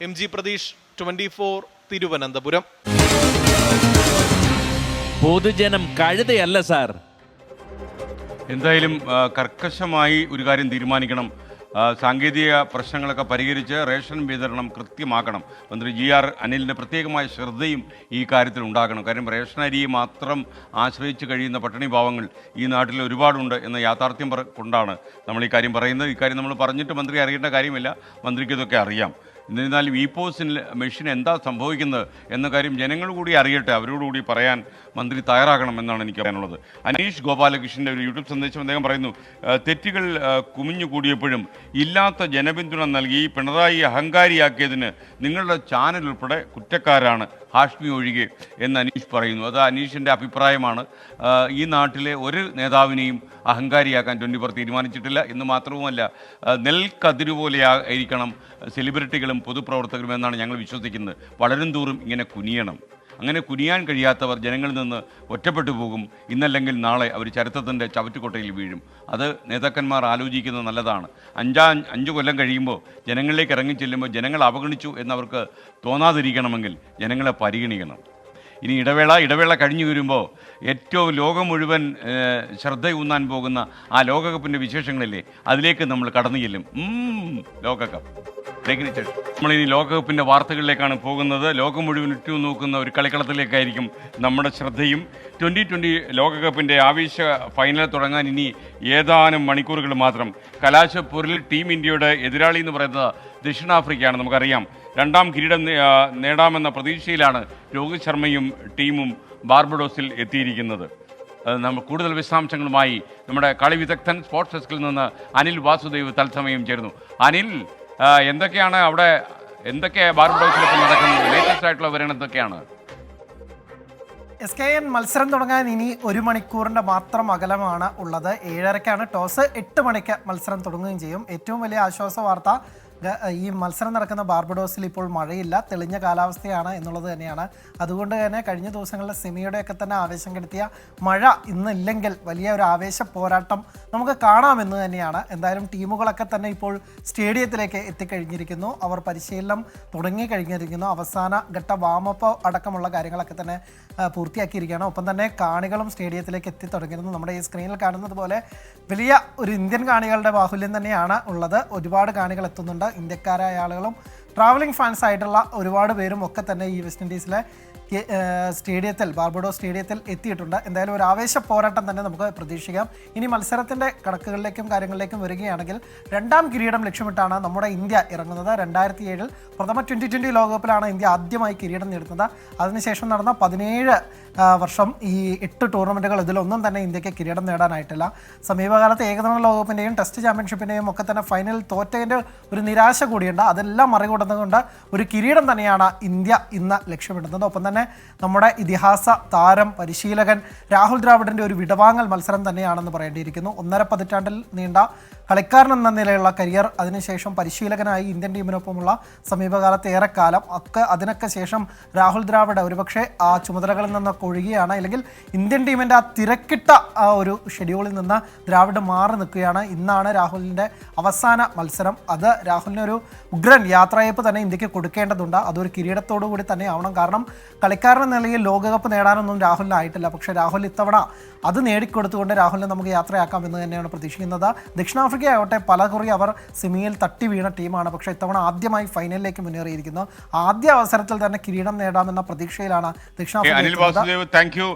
S3: MG പ്രതീഷ്, 24 തിരുവനന്തപുരം.
S2: പൊതുജനം കഴുതയല്ല സാർ.
S1: എന്തായാലും കർക്കശമായി ഒരു കാര്യം തീരുമാനിക്കണം. സാങ്കേതിക പ്രശ്നങ്ങളൊക്കെ പരിഹരിച്ച് റേഷൻ വിതരണം കൃത്യമാക്കണം. മന്ത്രി GR അനിലിൻ്റെ പ്രത്യേകമായ ശ്രദ്ധയും ഈ കാര്യത്തിൽ ഉണ്ടാകണം. കാര്യം റേഷൻ അരിയെ മാത്രം ആശ്രയിച്ച് കഴിയുന്ന പട്ടിണി പാവങ്ങൾ ഈ നാട്ടിൽ ഒരുപാടുണ്ട് എന്ന യാഥാർത്ഥ്യം കൊണ്ടാണ് നമ്മൾ ഈ കാര്യം പറയുന്നത്. ഈ കാര്യം നമ്മൾ പറഞ്ഞിട്ട് മന്ത്രി അറിയേണ്ട കാര്യമില്ല, മന്ത്രിക്ക് ഇതൊക്കെ അറിയാം. എന്നിരുന്നാലും ഈ പോസ്റ്റ് മെഷീൻ എന്താ സംഭവിക്കുന്നത് എന്ന കാര്യം ജനങ്ങൾ കൂടി അറിയട്ടെ, അവരോടുകൂടി പറയാൻ മന്ത്രി തയ്യാറാകണം എന്നാണ് എനിക്ക് പറയാനുള്ളത്. അനീഷ് ഗോപാലകൃഷ്ണൻ്റെ ഒരു യൂട്യൂബ് സന്ദേശം അദ്ദേഹം പറയുന്നു, തെറ്റുകൾ കുമിഞ്ഞു കൂടിയപ്പോഴും ഇല്ലാത്ത ജനപിന്തുണ നൽകി പിണറായി അഹങ്കാരിയാക്കിയതിന് നിങ്ങളുടെ ചാനൽ ഉൾപ്പെടെ കുറ്റക്കാരാണ്, ഹാഷ്മി ഒഴികെ എന്ന് അനീഷ് പറയുന്നു. അത് അനീഷിൻ്റെ അഭിപ്രായമാണ്. ഈ നാട്ടിലെ ഒരു നേതാവിനെയും അഹങ്കാരിയാക്കാൻ 24 തീരുമാനിച്ചിട്ടില്ല എന്ന് മാത്രവുമല്ല, നെൽക്കതിരുപോലെ ആയിരിക്കണം സെലിബ്രിറ്റികളും പൊതുപ്രവർത്തകരും എന്നാണ് ഞങ്ങൾ വിശ്വസിക്കുന്നത്. വളരും തോറും ഇങ്ങനെ കുനിയണം. അങ്ങനെ കുനിയാൻ കഴിയാത്തവർ ജനങ്ങളിൽ നിന്ന് ഒറ്റപ്പെട്ടു പോകും. ഇന്നല്ലെങ്കിൽ നാളെ അവർ ചരിത്രത്തിൻ്റെ ചവറ്റുകൊട്ടയിൽ വീഴും. അത് നേതാക്കന്മാർ ആലോചിക്കുന്നത് നല്ലതാണ്. 5 കൊല്ലം കഴിയുമ്പോൾ ജനങ്ങളിലേക്ക് ഇറങ്ങിച്ചെല്ലുമ്പോൾ ജനങ്ങൾ അവഗണിച്ചു എന്നവർക്ക് തോന്നാതിരിക്കണമെങ്കിൽ ജനങ്ങളെ പരിഗണിക്കണം. ഇനി ഇടവേള കഴിഞ്ഞു വരുമ്പോൾ ഏറ്റവും ലോകം മുഴുവൻ ശ്രദ്ധയൂന്നാൻ പോകുന്ന ആ ലോകകപ്പിൻ്റെ വിശേഷങ്ങളില്ലേ, അതിലേക്ക് നമ്മൾ കടന്നു ചെല്ലും. ലോകകപ്പ് നമ്മളിനി ലോകകപ്പിൻ്റെ വാർത്തകളിലേക്കാണ് പോകുന്നത്. ലോകം മുഴുവൻ ഉറ്റുനോക്കുന്ന ഒരു കളിക്കളത്തിലേക്കായിരിക്കും നമ്മുടെ ശ്രദ്ധയും. 2020 ലോകകപ്പിൻ്റെ ആവേശ ഫൈനൽ തുടങ്ങാൻ ഇനി ഏതാനും മണിക്കൂറുകൾ മാത്രം. കലാശപ്പൂരിൽ ടീം ഇന്ത്യയുടെ എതിരാളി എന്ന് പറയുന്നത് ദക്ഷിണാഫ്രിക്കയാണ്. നമുക്കറിയാം, 2ാം കിരീടം നേടാമെന്ന പ്രതീക്ഷയിലാണ് രോഹിത് ശർമ്മയും ടീമും ബാർബഡോസിൽ എത്തിയിരിക്കുന്നത്. നമ്മൾ കൂടുതൽ വിശദാംശങ്ങളുമായി നമ്മുടെ കളി വിദഗ്ധൻ സ്പോർട്സ് ഡെസ്കിൽ നിന്ന് അനിൽ വാസുദേവ് തത്സമയം ചേർന്നു. അനിൽ, എന്തൊക്കെയാണ് അവിടെ, എന്തൊക്കെ ബാർബഡോസിലൊക്കെ നടക്കുന്നത്? ലേറ്റസ്റ്റ് ആയിട്ടുള്ള വിവരണം എന്തൊക്കെയാണ്?
S13: SKN മത്സരം തുടങ്ങാൻ ഇനി 1 മണിക്കൂറിൻ്റെ മാത്രം അകലമാണ് ഉള്ളത്. 7:30ക്കാണ് ടോസ്, 8 മണിക്ക് മത്സരം തുടങ്ങുകയും ചെയ്യും. ഏറ്റവും വലിയ ആശ്വാസ വാർത്ത, ഈ മത്സരം നടക്കുന്ന ബാർബഡോസിൽ ഇപ്പോൾ മഴയില്ല, തെളിഞ്ഞ കാലാവസ്ഥയാണ് എന്നുള്ളത് തന്നെയാണ്. അതുകൊണ്ട് തന്നെ കഴിഞ്ഞ ദിവസങ്ങളിലെ സെമിയുടെയൊക്കെ തന്നെ ആവേശം കെടുത്തിയ മഴ ഇന്നില്ലെങ്കിൽ വലിയ ഒരു ആവേശ പോരാട്ടം നമുക്ക് കാണാമെന്ന് തന്നെയാണ്. എന്തായാലും ടീമുകളൊക്കെ തന്നെ ഇപ്പോൾ സ്റ്റേഡിയത്തിലേക്ക് എത്തിക്കഴിഞ്ഞിരിക്കുന്നു. അവർ പരിശീലനം തുടങ്ങിക്കഴിഞ്ഞിരിക്കുന്നു. അവസാന ഘട്ട വാമപ്പ് അടക്കമുള്ള കാര്യങ്ങളൊക്കെ തന്നെ പൂർത്തിയാക്കിയിരിക്കുകയാണ്. ഒപ്പം തന്നെ കാണികളും സ്റ്റേഡിയത്തിലേക്ക് എത്തി തുടങ്ങിയിരുന്നു. നമ്മുടെ ഈ സ്ക്രീനിൽ കാണുന്നത് പോലെ വലിയ ഒരു ഇന്ത്യൻ കാണികളുടെ ബാഹുല്യം തന്നെയാണ് ഉള്ളത്. ഒരുപാട് കാണികൾ എത്തുന്നുണ്ട്. ഇന്ത്യക്കാരായ ആളുകളും ട്രാവലിംഗ് ഫാൻസ് ആയിട്ടുള്ള ഒരുപാട് പേരും ഒക്കെ തന്നെ ഈ വെസ്റ്റ് ഇൻഡീസിലെ സ്റ്റേഡിയത്തിൽ ബാർബഡോസ് സ്റ്റേഡിയത്തിൽ എത്തിയിട്ടുണ്ട്. എന്തായാലും ഒരു ആവേശ പോരാട്ടം തന്നെ നമുക്ക് പ്രതീക്ഷിക്കാം. ഇനി മത്സരത്തിൻ്റെ കണക്കുകളിലേക്കും കാര്യങ്ങളിലേക്കും വരികയാണെങ്കിൽ 2ാം കിരീടം ലക്ഷ്യമിട്ടാണ് നമ്മുടെ ഇന്ത്യ ഇറങ്ങുന്നത്. 2007 പ്രഥമ T20 ലോകകപ്പിലാണ് ഇന്ത്യ ആദ്യമായി കിരീടം നേടുന്നത്. അതിനുശേഷം നടന്ന 17 വർഷം ഈ 8 ടൂർണമെൻറ്റുകൾ ഇതിലൊന്നും തന്നെ ഇന്ത്യക്ക് കിരീടം നേടാനായിട്ടില്ല. സമീപകാലത്ത് ഏകദിന ലോകകപ്പിൻ്റെയും ടെസ്റ്റ് ചാമ്പ്യൻഷിപ്പിൻ്റെയും ഒക്കെ തന്നെ ഫൈനൽ തോറ്റതിൻ്റെ ഒരു നിരാശ കൂടിയുണ്ട്. അതെല്ലാം മറികടന്നുകൊണ്ട് ഒരു കിരീടം തന്നെയാണ് ഇന്ത്യ ഇന്ന് ലക്ഷ്യമിടുന്നത്. ഒപ്പം തന്നെ നമ്മുടെ ഇതിഹാസ താരം പരിശീലകൻ രാഹുൽ ദ്രാവിഡിൻ്റെ ഒരു വിടവാങ്ങൽ മത്സരം തന്നെയാണെന്ന് പറയേണ്ടിയിരിക്കുന്നു. 1.5 പതിറ്റാണ്ടിൽ നീണ്ട കളിക്കാരൻ എന്ന നിലയിലുള്ള കരിയർ, അതിനുശേഷം പരിശീലകനായി ഇന്ത്യൻ ടീമിനൊപ്പമുള്ള സമീപകാലത്ത് ഏറെക്കാലം അതിനൊക്കെ ശേഷം രാഹുൽ ദ്രാവിഡ് ഒരുപക്ഷെ ആ ചുമതലകളിൽ നിന്നൊക്കെ ഒഴുകിയാണ്, അല്ലെങ്കിൽ ഇന്ത്യൻ ടീമിൻ്റെ ആ തിരക്കിട്ട ആ ഒരു ഷെഡ്യൂളിൽ നിന്ന് ദ്രാവിഡ് മാറി നിൽക്കുകയാണ്. ഇന്നാണ് രാഹുലിൻ്റെ അവസാന മത്സരം. അത് രാഹുലിനൊരു ഉഗ്രൻ യാത്രയയപ്പ് തന്നെ ഇന്ത്യക്ക് കൊടുക്കേണ്ടതുണ്ട്. അതൊരു കിരീടത്തോടു കൂടി തന്നെ ആവണം. കാരണം കളിക്കാരൻ എന്ന നിലയിൽ ലോകകപ്പ് നേടാനൊന്നും രാഹുലിനായിട്ടില്ല. പക്ഷേ രാഹുൽ ഇത്തവണ അത് നേടിക്കൊടുത്തുകൊണ്ട് രാഹുലിനെ നമുക്ക് യാത്രയാക്കാം എന്ന് തന്നെയാണ് പ്രതീക്ഷിക്കുന്നത്. ദക്ഷിണാഫ്രിക്ക ആവട്ടെ പലകുറി അവർ സെമിയിൽ തട്ടി വീണ ടീമാണ്. പക്ഷേ ഇത്തവണ ആദ്യമായി ഫൈനലിലേക്ക് മുന്നേറിയിരിക്കുന്നു. ആദ്യ അവസരത്തിൽ തന്നെ കിരീടം നേടാമെന്ന പ്രതീക്ഷയിലാണ് ദക്ഷിണാഫ്രിക്ക.
S1: Anil Vasudev, thank you.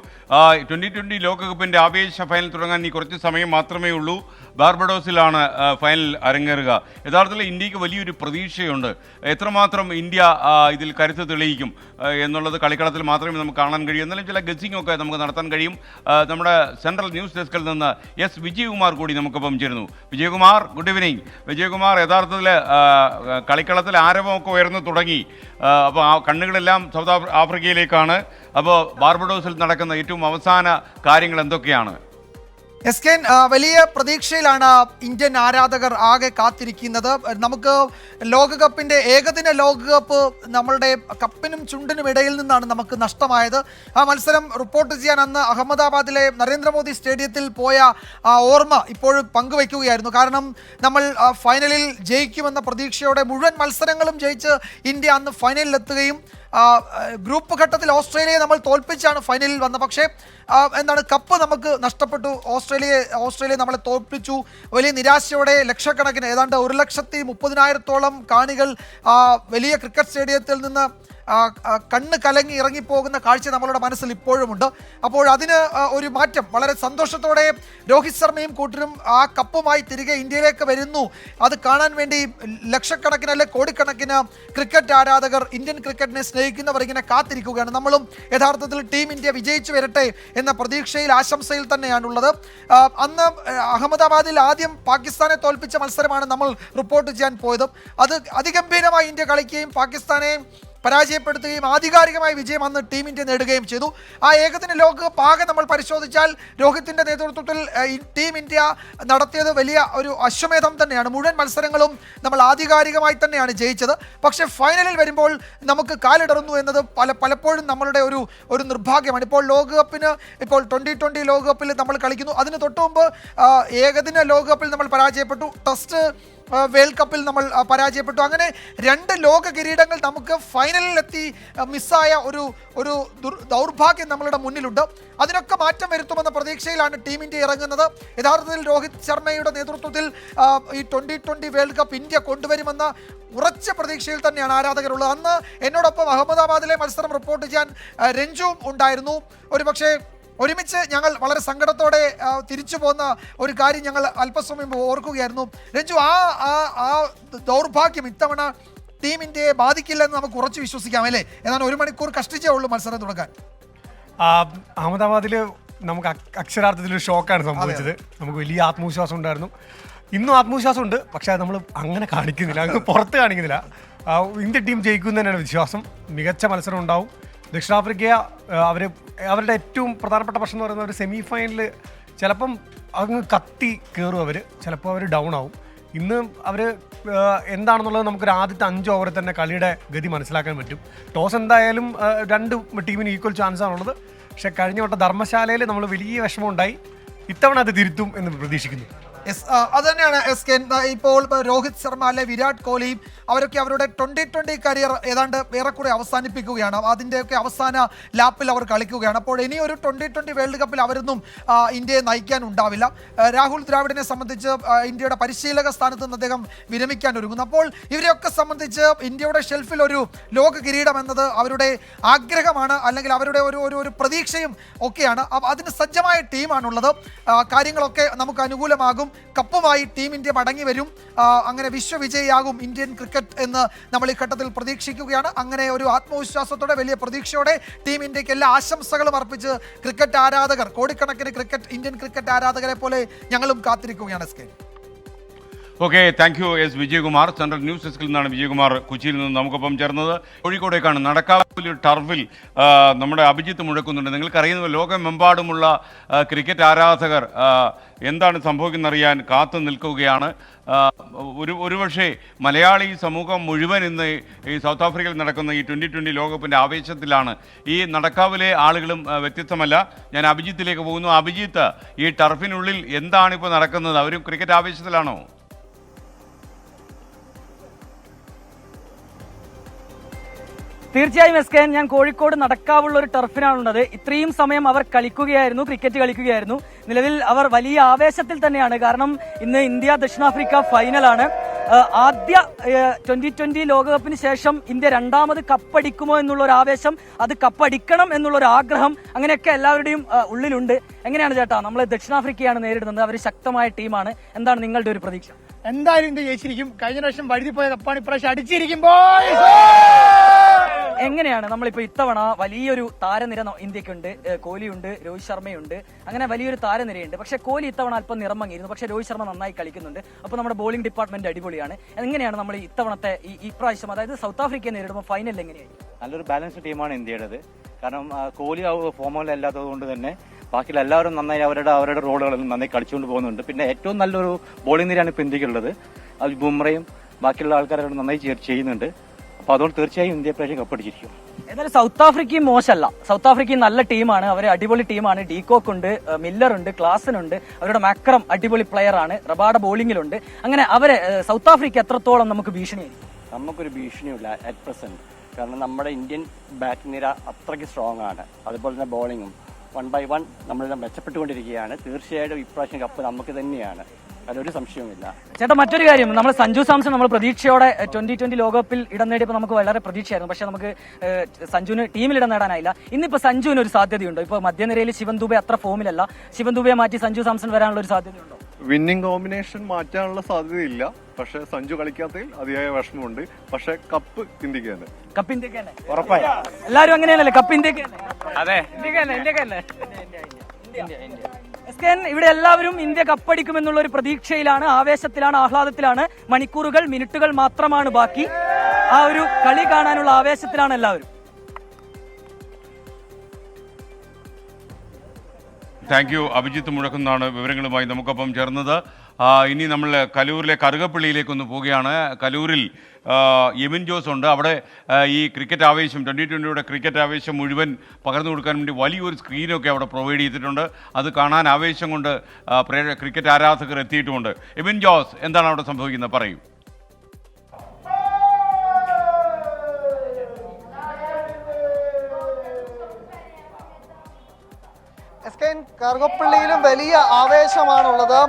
S1: 2020 ലോകകപ്പിന്റെ ആവേശ ഫൈനൽ തുടങ്ങാൻ ഇനി കുറച്ച് സമയം മാത്രമേ ഉള്ളൂ. ബാർബഡോസിലാണ് ഫൈനൽ അരങ്ങേറുക. യഥാർത്ഥത്തിൽ ഇന്ത്യക്ക് വലിയൊരു പ്രതീക്ഷയുണ്ട്. എത്രമാത്രം ഇന്ത്യ ഇതിൽ കരുത്ത് തെളിയിക്കും എന്നുള്ളത് കളിക്കളത്തിൽ മാത്രമേ നമുക്ക് കാണാൻ കഴിയൂ. എന്നാലും ചില ഗസ്സിംഗ് ഒക്കെ നമുക്ക് നടത്താൻ കഴിയും. നമ്മുടെ സെൻട്രൽ ന്യൂസ് ഡെസ്കിൽ നിന്ന് എസ് വിജയകുമാർ കൂടി നമുക്കൊപ്പം ചേരുന്നു. Vijayakumar, good evening. വിജയകുമാർ, യഥാർത്ഥത്തിൽ കളിക്കളത്തിൽ ആരവമൊക്കെ ഉയർന്നു തുടങ്ങി. അപ്പോൾ ആ കണ്ണുകളെല്ലാം സൗത്ത് ആഫ്രിക്കയിലേക്കാണ്. അപ്പോൾ ബാർബഡോസിൽ നടക്കുന്ന ഏറ്റവും അവസാന കാര്യങ്ങൾ എന്തൊക്കെയാണ്?
S14: എസ്കെൻ, വലിയ പ്രതീക്ഷയിലാണ് ഇന്ത്യൻ ആരാധകർ ആകെ കാത്തിരിക്കുന്നത്. നമുക്ക് ലോകകപ്പിൻ്റെ ഏകദിന ലോകകപ്പ് നമ്മളുടെ കപ്പിനും ചുണ്ടിനും ഇടയിൽ നിന്നാണ് നമുക്ക് നഷ്ടമായത്. ആ മത്സരം റിപ്പോർട്ട് ചെയ്യാൻ അന്ന് അഹമ്മദാബാദിലെ നരേന്ദ്രമോദി സ്റ്റേഡിയത്തിൽ പോയ ആ ഓർമ്മ ഇപ്പോഴും പങ്കുവയ്ക്കുകയായിരുന്നു. കാരണം നമ്മൾ ഫൈനലിൽ ജയിക്കുമെന്ന പ്രതീക്ഷയോടെ മുഴുവൻ മത്സരങ്ങളും ജയിച്ച് ഇന്ത്യ അന്ന് ഫൈനലിലെത്തുകയും ഗ്രൂപ്പ് ഘട്ടത്തിൽ ഓസ്ട്രേലിയയെ നമ്മൾ തോൽപ്പിച്ചാണ് ഫൈനലിൽ വന്നത്. പക്ഷേ കപ്പ് നമുക്ക് നഷ്ടപ്പെട്ടു. ഓസ്ട്രേലിയ നമ്മളെ തോൽപ്പിച്ചു. വലിയ നിരാശയോടെ ലക്ഷക്കണക്കിന് ഏതാണ്ട് 1,30,000-ഓളം കാണികൾ വലിയ ക്രിക്കറ്റ് സ്റ്റേഡിയത്തിൽ നിന്ന് കണ്ണ് കലങ്ങി ഇറങ്ങിപ്പോകുന്ന കാഴ്ച നമ്മളുടെ മനസ്സിൽ ഇപ്പോഴുമുണ്ട്. അപ്പോൾ അതിന് ഒരു മാറ്റം, വളരെ സന്തോഷത്തോടെ രോഹിത് ശർമ്മയും കൂട്ടരും ആ കപ്പുമായി തിരികെ ഇന്ത്യയിലേക്ക് വരുന്നു. അത് കാണാൻ വേണ്ടി ലക്ഷക്കണക്കിന് അല്ലെ കോടിക്കണക്കിന് ക്രിക്കറ്റ് ആരാധകർ, ഇന്ത്യൻ ക്രിക്കറ്റിനെ സ്നേഹിക്കുന്നവർ ഇങ്ങനെ കാത്തിരിക്കുകയാണ്. നമ്മളും യഥാർത്ഥത്തിൽ ടീം ഇന്ത്യ വിജയിച്ചു വരട്ടെ എന്ന പ്രതീക്ഷയിൽ, ആശംസയിൽ തന്നെയാണുള്ളത്. അന്ന് അഹമ്മദാബാദിൽ ആദ്യം പാകിസ്ഥാനെ തോൽപ്പിച്ച മത്സരമാണ് നമ്മൾ റിപ്പോർട്ട് ചെയ്യാൻ പോയത്. അത് അതിഗംഭീരമായി ഇന്ത്യ കളിക്കുകയും പാകിസ്ഥാനെ പരാജയപ്പെടുത്തുകയും ആധികാരികമായ വിജയം അന്ന് ടീം ഇന്ത്യ നേടുകയും ചെയ്തു. ആ ഏകദിന ലോകകപ്പ് ആകെ നമ്മൾ പരിശോധിച്ചാൽ രോഹിത്തിൻ്റെ നേതൃത്വത്തിൽ ടീം ഇന്ത്യ നടത്തിയത് വലിയ ഒരു അശ്വമേധം തന്നെയാണ്. മുഴുവൻ മത്സരങ്ങളും നമ്മൾ ആധികാരികമായി തന്നെയാണ് ജയിച്ചത്. പക്ഷേ ഫൈനലിൽ വരുമ്പോൾ നമുക്ക് കാലിടറുന്നു എന്നത് പലപ്പോഴും നമ്മളുടെ ഒരു നിർഭാഗ്യമാണ്. ഇപ്പോൾ 2020 ലോകകപ്പിൽ നമ്മൾ കളിക്കുന്നു. അതിന് തൊട്ടു മുമ്പ് ഏകദിന ലോകകപ്പിൽ നമ്മൾ പരാജയപ്പെട്ടു. ടെസ്റ്റ് വേൾഡ് കപ്പിൽ നമ്മൾ പരാജയപ്പെട്ടു. അങ്ങനെ 2 ലോക കിരീടങ്ങൾ നമുക്ക് ഫൈനലിലെത്തി മിസ്സായ ഒരു ദൗർഭാഗ്യം നമ്മളുടെ മുന്നിലുണ്ട്. അതിനൊക്കെ മാറ്റം വരുത്തുമെന്ന പ്രതീക്ഷയിലാണ് ടീം ഇന്ത്യ ഇറങ്ങുന്നത്. യഥാർത്ഥത്തിൽ രോഹിത് ശർമ്മയുടെ നേതൃത്വത്തിൽ ഈ 2020 വേൾഡ് കപ്പ് ഇന്ത്യ കൊണ്ടുവരുമെന്ന ഉറച്ച പ്രതീക്ഷയിൽ തന്നെയാണ് ആരാധകരുള്ളത്. അന്ന് എന്നോടൊപ്പം അഹമ്മദാബാദിലെ മത്സരം റിപ്പോർട്ട് ചെയ്യാൻ രഞ്ജുവും ഉണ്ടായിരുന്നു. ഒരുപക്ഷെ ഒരുമിച്ച് ഞങ്ങൾ വളരെ സങ്കടത്തോടെ തിരിച്ചു പോകുന്ന ഒരു കാര്യം ഞങ്ങൾ അല്പസമയം ഓർക്കുകയായിരുന്നു. രഞ്ജു, ആ ദൗർഭാഗ്യം ഇത്തവണ ടീം ഇന്ത്യയെ ബാധിക്കില്ലെന്ന് നമുക്ക് ഉറച്ചു വിശ്വസിക്കാം അല്ലേ? എന്നാൽ 1 മണിക്കൂർ കഷ്ടിച്ചേ ഉള്ളൂ മത്സരം തുടങ്ങാൻ.
S15: അഹമ്മദാബാദിൽ നമുക്ക് അക്ഷരാർത്ഥത്തിലൊരു ഷോക്കാണ് സംഭവിച്ചത്. നമുക്ക് വലിയ ആത്മവിശ്വാസം ഉണ്ടായിരുന്നു. ഇന്നും ആത്മവിശ്വാസമുണ്ട്. പക്ഷേ അത് നമ്മൾ അങ്ങനെ കാണിക്കുന്നില്ല, അങ്ങ് പുറത്ത് കാണിക്കുന്നില്ല. ഇന്ത്യ ടീം ജയിക്കുന്നതിനാണ് വിശ്വാസം. മികച്ച മത്സരം ഉണ്ടാവും. ദക്ഷിണാഫ്രിക്ക അവരുടെ ഏറ്റവും പ്രധാനപ്പെട്ട പ്രശ്നം എന്ന് പറയുന്നത് ഒരു സെമി ഫൈനലിൽ ചിലപ്പം അങ്ങ് കത്തി കയറും അവർ, ചിലപ്പോൾ അവർ ഡൗൺ ആവും. ഇന്ന് അവർ എന്താണെന്നുള്ളത് നമുക്കൊരു ആദ്യത്തെ 5 ഓവറിൽ തന്നെ കളിയുടെ ഗതി മനസ്സിലാക്കാൻ പറ്റും. ടോസ് എന്തായാലും 2 ടീമിന് ഈക്വൽ ചാൻസാണുള്ളത്. പക്ഷേ കഴിഞ്ഞ വട്ടം ധർമ്മശാലയിൽ നമ്മൾ വലിയ വിഷമമുണ്ടായി. ഇത്തവണ അത് തിരുത്തും എന്ന് പ്രതീക്ഷിക്കുന്നു.
S14: അത് തന്നെയാണ് SK. ഇപ്പോൾ രോഹിത് ശർമ്മ അല്ലെ വിരാട് കോഹ്ലി അവരൊക്കെ അവരുടെ 2020 കരിയർ ഏതാണ്ട് ഏറെക്കുറെ അവസാനിപ്പിക്കുകയാണ്. അതിൻ്റെയൊക്കെ അവസാന ലാപ്പിൽ അവർ കളിക്കുകയാണ്. അപ്പോൾ ഇനി ഒരു 2020 വേൾഡ് കപ്പിൽ അവരൊന്നും ഇന്ത്യയെ നയിക്കാൻ ഉണ്ടാവില്ല. രാഹുൽ ദ്രാവിഡിനെ സംബന്ധിച്ച് ഇന്ത്യയുടെ പരിശീലക സ്ഥാനത്ത് നിന്ന് അദ്ദേഹം വിരമിക്കാൻ ഒരുങ്ങുന്നു. അപ്പോൾ ഇവരെയൊക്കെ സംബന്ധിച്ച് ഇന്ത്യയുടെ ഷെൽഫിൽ ഒരു ലോക കിരീടം എന്നത് അവരുടെ ആഗ്രഹമാണ്, അല്ലെങ്കിൽ അവരുടെ ഒരു പ്രതീക്ഷയും ഒക്കെയാണ്. അതിന് സജ്ജമായ ടീമാണുള്ളത്. കാര്യങ്ങളൊക്കെ നമുക്ക് അനുകൂലമാകും. കപ്പുമായി ടീം ഇന്ത്യ മടങ്ങി വരും. അങ്ങനെ വിശ്വവിജയിയാകും ഇന്ത്യൻ ക്രിക്കറ്റ് എന്ന് നമ്മൾ ഈ ഘട്ടത്തിൽ പ്രതീക്ഷിക്കുകയാണ്. അങ്ങനെ ഒരു ആത്മവിശ്വാസത്തോടെ വലിയ പ്രതീക്ഷയോടെ ടീം ഇന്ത്യക്ക് എല്ലാ ആശംസകളും അർപ്പിച്ച് ക്രിക്കറ്റ് ആരാധകർ, കോടിക്കണക്കിന് ഇന്ത്യൻ ക്രിക്കറ്റ് ആരാധകരെ പോലെ ഞങ്ങളും കാത്തിരിക്കുകയാണ്.
S1: Okay, thank you S Vijayakumar. Central news ഡെസ്കിൽ നിന്നാണ് വിജയകുമാർ കൊച്ചിയിൽ നിന്ന് നമുക്കൊപ്പം ചേർന്നത്. കോഴിക്കോടേക്കാണ് നടക്കാവിൽ ടർഫിൽ നമ്മുടെ അഭിജിത്ത് മുഴക്കുന്നുണ്ട്. നിങ്ങൾക്കറിയുന്ന ലോകമെമ്പാടുമുള്ള ക്രിക്കറ്റ് ആരാധകർ എന്താണ് സംഭവിക്കുന്നറിയാൻ കാത്തു നിൽക്കുകയാണ്. ഒരുപക്ഷെ മലയാളി സമൂഹം മുഴുവൻ ഇന്ന് ഈ സൗത്ത് ആഫ്രിക്കയിൽ നടക്കുന്ന ഈ 2020 ലോകകപ്പിൻ്റെ ആവേശത്തിലാണ്. ഈ നടക്കാവിലെ ആളുകളും വ്യത്യസ്തമല്ല. ഞാൻ അഭിജിത്തിലേക്ക് പോകുന്നു. അഭിജിത്ത്, ഈ ടർഫിനുള്ളിൽ എന്താണിപ്പോൾ നടക്കുന്നത്? അവരും ക്രിക്കറ്റ് ആവേശത്തിലാണോ?
S16: തീർച്ചയായും SK, ഞാൻ കോഴിക്കോട് നടക്കാവുള്ള ഒരു ടർഫിനാണുള്ളത്. ഇത്രയും സമയം അവർ കളിക്കുകയായിരുന്നു, ക്രിക്കറ്റ് കളിക്കുകയായിരുന്നു. നിലവിൽ അവർ വലിയ ആവേശത്തിൽ തന്നെയാണ്. കാരണം ഇന്ന് ഇന്ത്യ ദക്ഷിണാഫ്രിക്ക ഫൈനലാണ്. ആദ്യ 2020 ലോകകപ്പിന് ശേഷം ഇന്ത്യ രണ്ടാമത് കപ്പടിക്കുമോ എന്നുള്ള ഒരു ആവേശം, അത് കപ്പടിക്കണം എന്നുള്ള ഒരു ആഗ്രഹം, അങ്ങനെയൊക്കെ എല്ലാവരുടെയും ഉള്ളിലുണ്ട്. എങ്ങനെയാണ് ചേട്ടാ, നമ്മൾ ദക്ഷിണാഫ്രിക്കയാണ് നേരിടുന്നത്, അവർ ശക്തമായ ടീമാണ്. എന്താണ് നിങ്ങളുടെ ഒരു പ്രതീക്ഷ?
S17: എന്തായാലും ഇന്ത്യ ജയിച്ചിരിക്കും. കഴിഞ്ഞ പ്രാവശ്യം വഴുതി പോയ കപ്പാണ് ഇപ്രാവശ്യം അടിച്ചിരിക്കും.
S16: എങ്ങനെയാണ് നമ്മളിപ്പോ ഇത്തവണ വലിയൊരു താരനിര ഇന്ത്യക്കുണ്ട്. കോഹ്ലിയുണ്ട്, രോഹിത് ശർമ്മയുണ്ട്, അങ്ങനെ വലിയൊരു താരനിരയുണ്ട്. പക്ഷേ കോഹ്ലി ഇത്തവണ അല്പം നിറം മങ്ങിയിരുന്നു. പക്ഷേ രോഹിത് ശർമ്മ നന്നായി കളിക്കുന്നുണ്ട്. അപ്പോൾ നമ്മുടെ ബോളിംഗ് ഡിപ്പാർട്ട്മെന്റ് അടിപൊളിയാണ്. എങ്ങനെയാണ് നമ്മൾ ഇത്തവണത്തെ ഈ പ്രാവശ്യം, അതായത് സൗത്ത് ആഫ്രിക്കയെ നേരിടുമ്പോൾ ഫൈനലിൽ എങ്ങനെയായിരിക്കും?
S18: നല്ലൊരു ബാലൻസ്ഡ് ടീമാണ് ഇന്ത്യയുടേത്. കാരണം കോഹ്ലി ഫോമിൽ അല്ലാത്തത് കൊണ്ട് തന്നെ ബാക്കിയുള്ള എല്ലാവരും നന്നായി അവരുടെ റോളുകളെല്ലാം നന്നായി കളിച്ചുകൊണ്ട് പോകുന്നുണ്ട്. പിന്നെ ഏറ്റവും നല്ലൊരു ബോളിംഗ് നിരയാണ് ഇപ്പോൾ ഇന്ത്യക്കുള്ളത്. അത് ബുംറയും ബാക്കിയുള്ള ആൾക്കാരോട് നന്നായി ചെയ്യുന്നുണ്ട്. അപ്പോൾ അതുകൊണ്ട് തീർച്ചയായും ഇന്ത്യ പ്രാവശ്യം കപ്പടിച്ചിരിക്കും.
S16: എന്നാലും സൗത്ത് ആഫ്രിക്കയും മോശമല്ല. സൗത്ത് ആഫ്രിക്കയും നല്ല ടീമാണ്. അവർ അടിപൊളി ടീമാണ്. ഡീകോക്ക് ഉണ്ട്, മില്ലർ ഉണ്ട്, ക്ലാസൻ ഉണ്ട്, അവരുടെ മാക്രം അടിപൊളി പ്ലെയർ ആണ്, റബാഡ ബോളിംഗിലുണ്ട്. അങ്ങനെ അവരെ സൗത്ത് ആഫ്രിക്ക എത്രത്തോളം നമുക്ക് ഭീഷണിയായിരിക്കും?
S18: നമുക്കൊരു ഭീഷണിയില്ല അറ്റ് പ്രസന്റ്. കാരണം നമ്മുടെ ഇന്ത്യൻ ബാറ്റിംഗ് നിര അത്രയ്ക്ക് സ്ട്രോങ് ആണ്. അതുപോലെ തന്നെ ബോളിങ്ങും 1 by 1 നമ്മളെല്ലാം മെച്ചപ്പെട്ടുകൊണ്ടിരിക്കുകയാണ്. തീർച്ചയായിട്ടും ഇപ്രാവശ്യം കപ്പ് നമുക്ക് തന്നെയാണ്, അതിലൊരു സംശയവുമില്ല.
S16: ചേട്ടാ, മറ്റൊരു കാര്യം, നമ്മൾ സഞ്ജു സാംസൺ നമ്മൾ പ്രതീക്ഷയോടെ 2020 ലോകകപ്പിൽ ഇടം നേടിയപ്പോൾ നമുക്ക് വളരെ പ്രതീക്ഷയായിരുന്നു. പക്ഷെ നമുക്ക് സഞ്ജുവിന് ടീമിൽ ഇടം നേടാനായില്ല. ഇന്നിപ്പോൾ സഞ്ജുവിന് ഒരു സാധ്യതയുണ്ടോ? ഇപ്പോൾ മധ്യനിരയിൽ ശിവൻ ദുബെ അത്ര ഫോമിലല്ല. ശിവൻ ദുബെ മാറ്റി സഞ്ജു സാംസൺ വരാനുള്ള ഒരു സാധ്യതയുണ്ടോ?
S19: വിന്നിംഗ് കോമ്പിനേഷൻ മാറ്റാനുള്ള സാധ്യതയില്ല. പക്ഷെ സഞ്ജു കളിക്കാത്തതിൽ അതിയായ വിഷമമുണ്ട്. പക്ഷെ കപ്പ് ഇന്ത്യക്ക് തന്നെ.
S16: കപ്പ് ഇന്ത്യക്ക് തന്നെ ഉറപ്പായി. എല്ലാവരും അങ്ങനെയല്ലേ? കപ്പ് ഇന്ത്യക്ക് തന്നെ.
S19: അതെ,
S16: ഇവിടെ എല്ലാവരും ഇന്ത്യ കപ്പടിക്കുമെന്നുള്ള ഒരു പ്രതീക്ഷയിലാണ്, ആവേശത്തിലാണ്, ആഹ്ലാദത്തിലാണ്. മണിക്കൂറുകൾ, മിനിറ്റുകൾ മാത്രമാണ് ബാക്കി. ആ ഒരു കളി കാണാനുള്ള ആവേശത്തിലാണ് എല്ലാവരും.
S1: Thank you. അഭിജിത്ത് മുഴക്കുന്നാണ് വിവരങ്ങളുമായി നമുക്കൊപ്പം ചേർന്നത്. ഇനി നമ്മൾ കലൂരിലെ കറുകപ്പള്ളിയിലേക്കൊന്ന് പോവുകയാണ്. കലൂരിൽ യെമിൻ ജോസ് ഉണ്ട്. അവിടെ ഈ ക്രിക്കറ്റ് ആവേശം 2020 ക്രിക്കറ്റ് ആവേശം മുഴുവൻ പകർന്നു കൊടുക്കാൻ വേണ്ടി വലിയൊരു സ്ക്രീനൊക്കെ അവിടെ പ്രൊവൈഡ് ചെയ്തിട്ടുണ്ട്. അത് കാണാൻ ആവേശം കൊണ്ട് ക്രിക്കറ്റ് ആരാധകർ എത്തിയിട്ടുമുണ്ട്. യെമിൻ ജോസ്, എന്താണ് അവിടെ സംഭവിക്കുന്നത്? പറയൂ.
S20: കറുകപ്പള്ളിയിലും വലിയ ആവേശമാണുള്ളത്.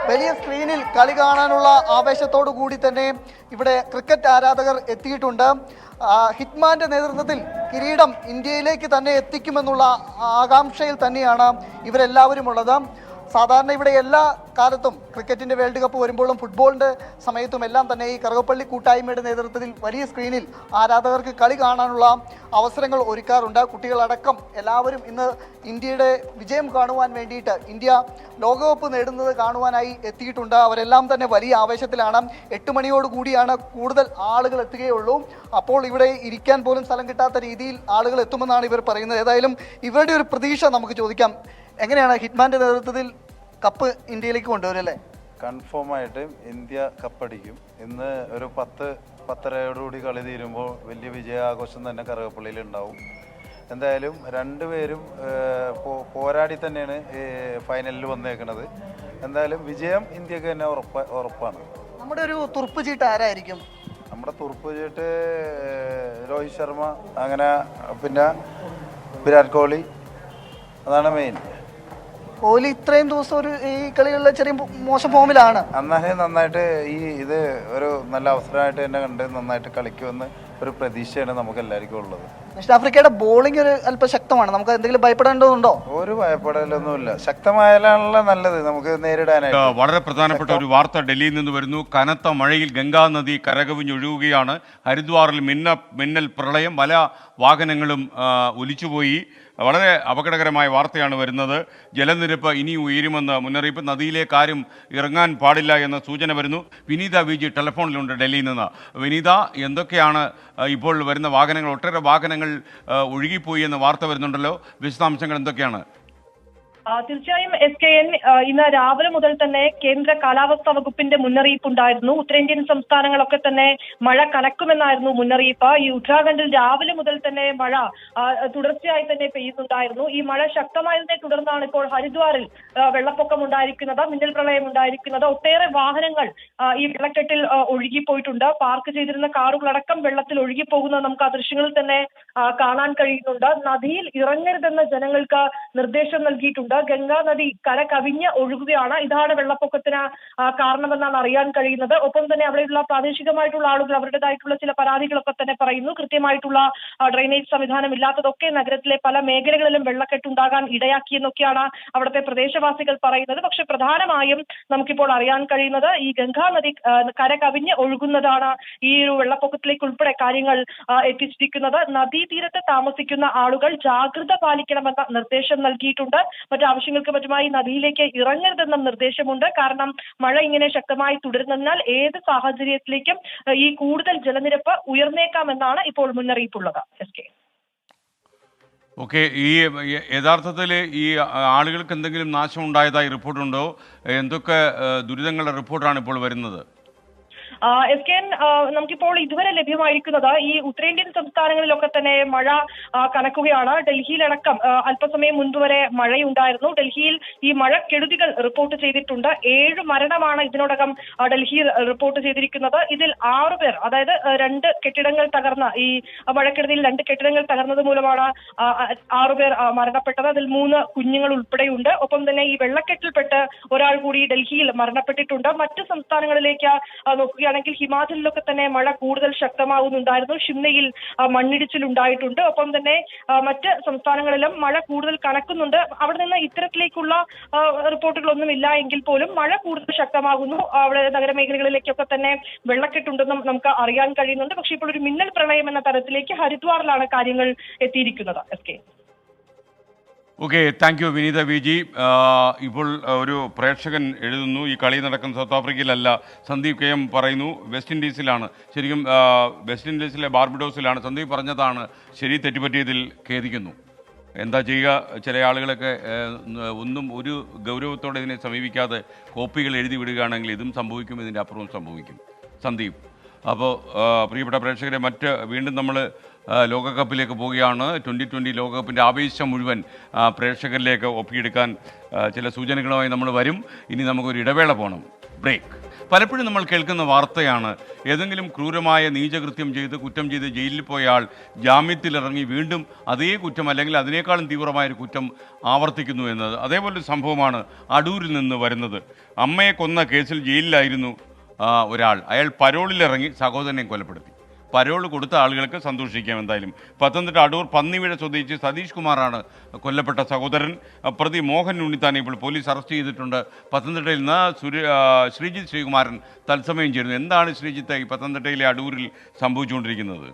S20: വലിയ സ്ക്രീനിൽ കളി കാണാനുള്ള ആവേശത്തോടു കൂടി തന്നെ ഇവിടെ ക്രിക്കറ്റ് ആരാധകർ എത്തിയിട്ടുണ്ട്. ഹിറ്റ്മാന്റെ നേതൃത്വത്തിൽ കിരീടം ഇന്ത്യയിലേക്ക് തന്നെ എത്തിക്കുമെന്നുള്ള ആകാംക്ഷയിൽ തന്നെയാണ് ഇവരെല്ലാവരും ഉള്ളത്. സാധാരണ ഇവിടെ എല്ലാ കാലത്തും ക്രിക്കറ്റിൻ്റെ വേൾഡ് കപ്പ് വരുമ്പോഴും ഫുട്ബോളിൻ്റെ സമയത്തും എല്ലാം തന്നെ ഈ കറുകപ്പള്ളി കൂട്ടായ്മയുടെ നേതൃത്വത്തിൽ വലിയ സ്ക്രീനിൽ ആരാധകർക്ക് കളി കാണാനുള്ള അവസരങ്ങൾ ഒരുക്കാറുണ്ട്. കുട്ടികളടക്കം എല്ലാവരും ഇന്ന് ഇന്ത്യയുടെ വിജയം കാണുവാൻ വേണ്ടിയിട്ട്, ഇന്ത്യ ലോകകപ്പ് നേടുന്നത് കാണുവാനായി എത്തിയിട്ടുണ്ട്. അവരെല്ലാം തന്നെ വലിയ ആവേശത്തിലാണ്. 8 മണിയോട് കൂടിയാണ് കൂടുതൽ ആളുകൾ എത്തുകയുള്ളൂ. അപ്പോൾ ഇവിടെ ഇരിക്കാൻ പോലും സ്ഥലം കിട്ടാത്ത രീതിയിൽ ആളുകൾ എത്തുമെന്നാണ് ഇവർ പറയുന്നത്. ഏതായാലും ഇവരുടെ ഒരു പ്രതീക്ഷ നമുക്ക് ചോദിക്കാം. എങ്ങനെയാണ് ഹിറ്റ്മാന്റെ നേതൃത്വത്തിൽ കപ്പ് ഇന്ത്യയിലേക്ക് കൊണ്ടുവരും അല്ലേ?
S21: കൺഫേമായിട്ട് ഇന്ത്യ കപ്പടിക്കും. ഇന്ന് ഒരു 10-10:30 കളി തീരുമ്പോൾ വലിയ വിജയാഘോഷം തന്നെ കറുകപ്പള്ളിയിൽ ഉണ്ടാവും. എന്തായാലും രണ്ടുപേരും പോരാടി തന്നെയാണ് ഫൈനലിൽ വന്നേക്കുന്നത്. എന്തായാലും വിജയം ഇന്ത്യക്ക് തന്നെ ഉറപ്പാണ്.
S20: നമ്മുടെ ഒരു തുറുപ്പ് ചീട്ട് ആരായിരിക്കും?
S21: നമ്മുടെ തുറുപ്പ് ചീട്ട് രോഹിത് ശർമ്മ, അങ്ങനെ പിന്നെ വിരാട് കോഹ്ലി, അതാണ് മെയിൻ.
S20: കോഹ്ലി ഇത്രയും ദിവസം ഈ കളികളിൽ ചെറിയ മോശം ഫോമിലാണ്.
S21: എന്നാലും നന്നായിട്ട് ഇത് ഒരു നല്ല അവസരമായിട്ട് തന്നെ കണ്ട് നന്നായിട്ട് കളിക്കുമെന്ന് ഒരു പ്രതീക്ഷയാണ് നമുക്ക് എല്ലാവർക്കും ഉള്ളത്.
S20: ദക്ഷിണാഫ്രിക്കയുടെ ബോളിംഗ് ഒരു അല്പം ശക്തമാണ്. നമുക്ക് എന്തെങ്കിലും ഭയപ്പെടേണ്ടതുണ്ടോ?
S21: ഒരു ഭയപ്പെടലൊന്നുമില്ല. ശക്തമായാലാണല്ലോ നല്ലത് നമുക്ക് നേരിടാനായിട്ട്.
S1: വളരെ പ്രധാനപ്പെട്ട ഒരു വാർത്ത ഡൽഹിയിൽ നിന്ന് വരുന്നു. കനത്ത മഴയിൽ ഗംഗാ നദി കരകവിഞ്ഞൊഴുകുകയാണ്. ഹരിദ്വാറിൽ മിന്നൽ പ്രളയം, പല വാഹനങ്ങളും ഒലിച്ചുപോയി. വളരെ അപകടകരമായ വാർത്തയാണ് വരുന്നത്. ജലനിരപ്പ് ഇനി ഉയരുമെന്ന് മുന്നറിയിപ്പ്. നദിയിലേക്ക് ആരും ഇറങ്ങാൻ പാടില്ല എന്ന സൂചന വരുന്നു. വിനീത വിജി ടെലിഫോണിലുണ്ട് ഡൽഹിയിൽ നിന്ന്. വിനീത, എന്തൊക്കെയാണ് ഇപ്പോൾ വരുന്ന വാഹനങ്ങൾ? ഒട്ടേറെ വാഹനങ്ങൾ ഒഴുകിപ്പോയി എന്ന വാർത്ത വരുന്നുണ്ടല്ലോ, വിശദാംശങ്ങൾ എന്തൊക്കെയാണ്?
S4: തീർച്ചയായും SKN, ഇന്ന് രാവിലെ മുതൽ തന്നെ കേന്ദ്ര കാലാവസ്ഥാ വകുപ്പിന്റെ മുന്നറിയിപ്പുണ്ടായിരുന്നു. ഉത്തരേന്ത്യൻ സംസ്ഥാനങ്ങളൊക്കെ തന്നെ മഴ കനക്കുമെന്നായിരുന്നു മുന്നറിയിപ്പ്. ഈ ഉത്തരാഖണ്ഡിൽ രാവിലെ മുതൽ തന്നെ മഴ തുടർച്ചയായി തന്നെ പെയ്യുന്നുണ്ടായിരുന്നു. ഈ മഴ ശക്തമായതിനെ തുടർന്നാണ് ഇപ്പോൾ ഹരിദ്വാറിൽ വെള്ളപ്പൊക്കം ഉണ്ടായിരിക്കുന്നത്, മിന്നൽ പ്രളയം ഉണ്ടായിരിക്കുന്നത്. ഒട്ടേറെ വാഹനങ്ങൾ ഈ വെള്ളക്കെട്ടിൽ ഒഴുകിപ്പോയിട്ടുണ്ട്. പാർക്ക് ചെയ്തിരുന്ന കാറുകളടക്കം വെള്ളത്തിൽ ഒഴുകിപ്പോകുന്നത് നമുക്ക് ആ ദൃശ്യങ്ങളിൽ തന്നെ കാണാൻ കഴിയുന്നുണ്ട്. നദിയിൽ ഇറങ്ങരുതെന്ന് ജനങ്ങൾക്ക് നിർദ്ദേശം നൽകിയിട്ടുണ്ട്. ഗംഗാ നദി കര കവിഞ്ഞ് ഒഴുകുകയാണ്. ഇതാണ് വെള്ളപ്പൊക്കത്തിന് കാരണമെന്നാണ് അറിയാൻ കഴിയുന്നത്. ഒപ്പം തന്നെ അവിടെയുള്ള പ്രാദേശികമായിട്ടുള്ള ആളുകൾ അവരുടേതായിട്ടുള്ള ചില പരാതികളൊക്കെ തന്നെ പറയുന്നു. കൃത്യമായിട്ടുള്ള ഡ്രെയിനേജ് സംവിധാനം ഇല്ലാത്തതൊക്കെ നഗരത്തിലെ പല മേഖലകളിലും വെള്ളക്കെട്ടുണ്ടാകാൻ ഇടയാക്കിയെന്നൊക്കെയാണ് അവിടുത്തെ പ്രദേശവാസികൾ പറയുന്നത്. പക്ഷെ പ്രധാനമായും നമുക്കിപ്പോൾ അറിയാൻ കഴിയുന്നത് ഈ ഗംഗാ നദി കര കവിഞ്ഞ് ഒഴുകുന്നതാണ് ഈ ഒരു വെള്ളപ്പൊക്കത്തിലേക്ക് ഉൾപ്പെടെ കാര്യങ്ങൾ എത്തിച്ചിരിക്കുന്നത്. നദീതീരത്ത് താമസിക്കുന്ന ആളുകൾ ജാഗ്രത പാലിക്കണമെന്ന നിർദ്ദേശം നൽകിയിട്ടുണ്ട്. ആവശ്യങ്ങൾക്ക് മറ്റുമായി നദിയിലേക്ക് ഇറങ്ങരുതെന്നും നിർദ്ദേശമുണ്ട്. കാരണം മഴ ഇങ്ങനെ ശക്തമായി തുടരുന്നതിനാൽ ഏത് സാഹചര്യത്തിലേക്കും ഈ കൂടുതൽ ജലനിരപ്പ് ഉയർന്നേക്കാമെന്നാണ് ഇപ്പോൾ മുന്നറിയിപ്പുള്ളത്.
S1: ഓക്കെ, ഈ യഥാർത്ഥത്തിൽ ഈ ആളുകൾക്ക് എന്തെങ്കിലും നാശം ഉണ്ടായതായി റിപ്പോർട്ടുണ്ടോ? എന്തൊക്കെ ദുരിതങ്ങളുടെ റിപ്പോർട്ടാണ് ഇപ്പോൾ വരുന്നത്?
S4: SKN, നമുക്കിപ്പോൾ ഇതുവരെ ലഭ്യമായിരിക്കുന്നത് ഈ ഉത്തരേന്ത്യൻ സംസ്ഥാനങ്ങളിലൊക്കെ തന്നെ മഴ കനക്കുകയാണ്. ഡൽഹിയിലടക്കം അല്പസമയം മുൻപ് വരെ മഴയുണ്ടായിരുന്നു. ഡൽഹിയിൽ ഈ മഴക്കെടുതികൾ റിപ്പോർട്ട് ചെയ്തിട്ടുണ്ട്. 7 മരണമാണ് ഇതിനോടകം ഡൽഹിയിൽ റിപ്പോർട്ട് ചെയ്തിരിക്കുന്നത്. ഇതിൽ 6 പേർ, അതായത് 2 കെട്ടിടങ്ങൾ തകർന്ന ഈ മഴക്കെടുതിയിൽ 2 കെട്ടിടങ്ങൾ തകർന്നത് മൂലമാണ് 6 പേർ മരണപ്പെട്ടത്. അതിൽ 3 കുഞ്ഞുങ്ങൾ ഉൾപ്പെടെയുണ്ട്. ഒപ്പം തന്നെ ഈ വെള്ളക്കെട്ടിൽപ്പെട്ട് ഒരാൾ കൂടി ഡൽഹിയിൽ മരണപ്പെട്ടിട്ടുണ്ട്. മറ്റ് സംസ്ഥാനങ്ങളിലേക്ക് നോക്കുകയാണെങ്കിൽ ഹിമാചലിലൊക്കെ തന്നെ മഴ കൂടുതൽ ശക്തമാകുന്നുണ്ടായിരുന്നു. ഷിംലയിൽ മണ്ണിടിച്ചിലുണ്ടായിട്ടുണ്ട്. ഒപ്പം തന്നെ മറ്റ് സംസ്ഥാനങ്ങളിലും മഴ കൂടുതൽ കനക്കുന്നുണ്ട്. അവിടെ നിന്ന് ഇത്തരത്തിലേക്കുള്ള റിപ്പോർട്ടുകളൊന്നും ഇല്ല എങ്കിൽ പോലും മഴ കൂടുതൽ ശക്തമാകുന്നു. അവിടെ നഗരമേഖലകളിലേക്കൊക്കെ തന്നെ വെള്ളക്കെട്ടുണ്ടെന്നും നമുക്ക് അറിയാൻ കഴിയുന്നുണ്ട്. പക്ഷേ ഇപ്പോൾ ഒരു മിന്നൽ പ്രളയം എന്ന തരത്തിലേക്ക് ഹരിദ്വാറിലാണ് കാര്യങ്ങൾ എത്തിയിരിക്കുന്നത്.
S1: ഓക്കെ, താങ്ക് യു വിനീത വിജി. ഇപ്പോൾ ഒരു പ്രേക്ഷകൻ എഴുതുന്നു, ഈ കളി നടക്കുന്ന സൗത്ത് ആഫ്രിക്കയിലല്ല. സന്ദീപ് KM പറയുന്നു വെസ്റ്റ് ഇൻഡീസിലാണ്. ശരിക്കും വെസ്റ്റ് ഇൻഡീസിലെ ബാർബഡോസിലാണ്. സന്ദീപ് പറഞ്ഞതാണ് ശരി, തെറ്റുപറ്റിയതിൽ ഖേദിക്കുന്നു. എന്താ ചെയ്യുക, ചില ആളുകളൊക്കെ ഒന്നും ഒരു ഗൗരവത്തോടെ ഇതിനെ സമീപിക്കാതെ കോപ്പികൾ എഴുതി വിടുകയാണെങ്കിൽ ഇതും സംഭവിക്കും, ഇതിൻ്റെ അപ്പുറവും സംഭവിക്കും. സന്ദീപ്, അപ്പോൾ പ്രിയപ്പെട്ട പ്രേക്ഷകരെ, വീണ്ടും നമ്മൾ ലോകകപ്പിലേക്ക് പോവുകയാണ്. 2020 ലോകകപ്പിൻ്റെ ആവേശം മുഴുവൻ പ്രേക്ഷകരിലേക്ക് ഒപ്പിയെടുക്കാൻ ചില സൂചനകളുമായി നമ്മൾ വരും. ഇനി നമുക്കൊരു ഇടവേള പോകണം, ബ്രേക്ക്. പലപ്പോഴും നമ്മൾ കേൾക്കുന്ന വാർത്തയാണ് ഏതെങ്കിലും ക്രൂരമായ നീചകൃത്യം ചെയ്ത് കുറ്റം ചെയ്ത് ജയിലിൽ പോയ ആൾ ജാമ്യത്തിലിറങ്ങി വീണ്ടും അതേ കുറ്റം അല്ലെങ്കിൽ അതിനേക്കാളും തീവ്രമായൊരു കുറ്റം ആവർത്തിക്കുന്നു എന്നത്. അതേപോലൊരു സംഭവമാണ് അടൂരിൽ നിന്ന് വരുന്നത്. അമ്മയെ കൊന്ന കേസിൽ ജയിലിലായിരുന്നു ഒരാൾ. അയാൾ പരോളിലിറങ്ങി സഹോദരനെ കൊലപ്പെടുത്തി. പരോൾ കൊടുത്ത ആളുകൾക്ക് സന്തോഷിക്കാം. എന്തായാലും പത്തനംതിട്ട അടൂർ പന്നിവിഴ സ്വദേശി സതീഷ് കുമാറാണ് കൊല്ലപ്പെട്ട സഹോദരൻ. പ്രതി മോഹൻ ഉണ്ണിത്താനെ ഇപ്പോൾ പോലീസ് അറസ്റ്റ് ചെയ്തിട്ടുണ്ട്. പത്തനംതിട്ടയിൽ നിന്ന് ശ്രീജിത്ത് ശ്രീകുമാരൻ തത്സമയം ചേരുന്നു. എന്താണ് ശ്രീജിത്ത് ഈ പത്തനംതിട്ടയിലെ അടൂരിൽ സംഭവിച്ചുകൊണ്ടിരിക്കുന്നത്?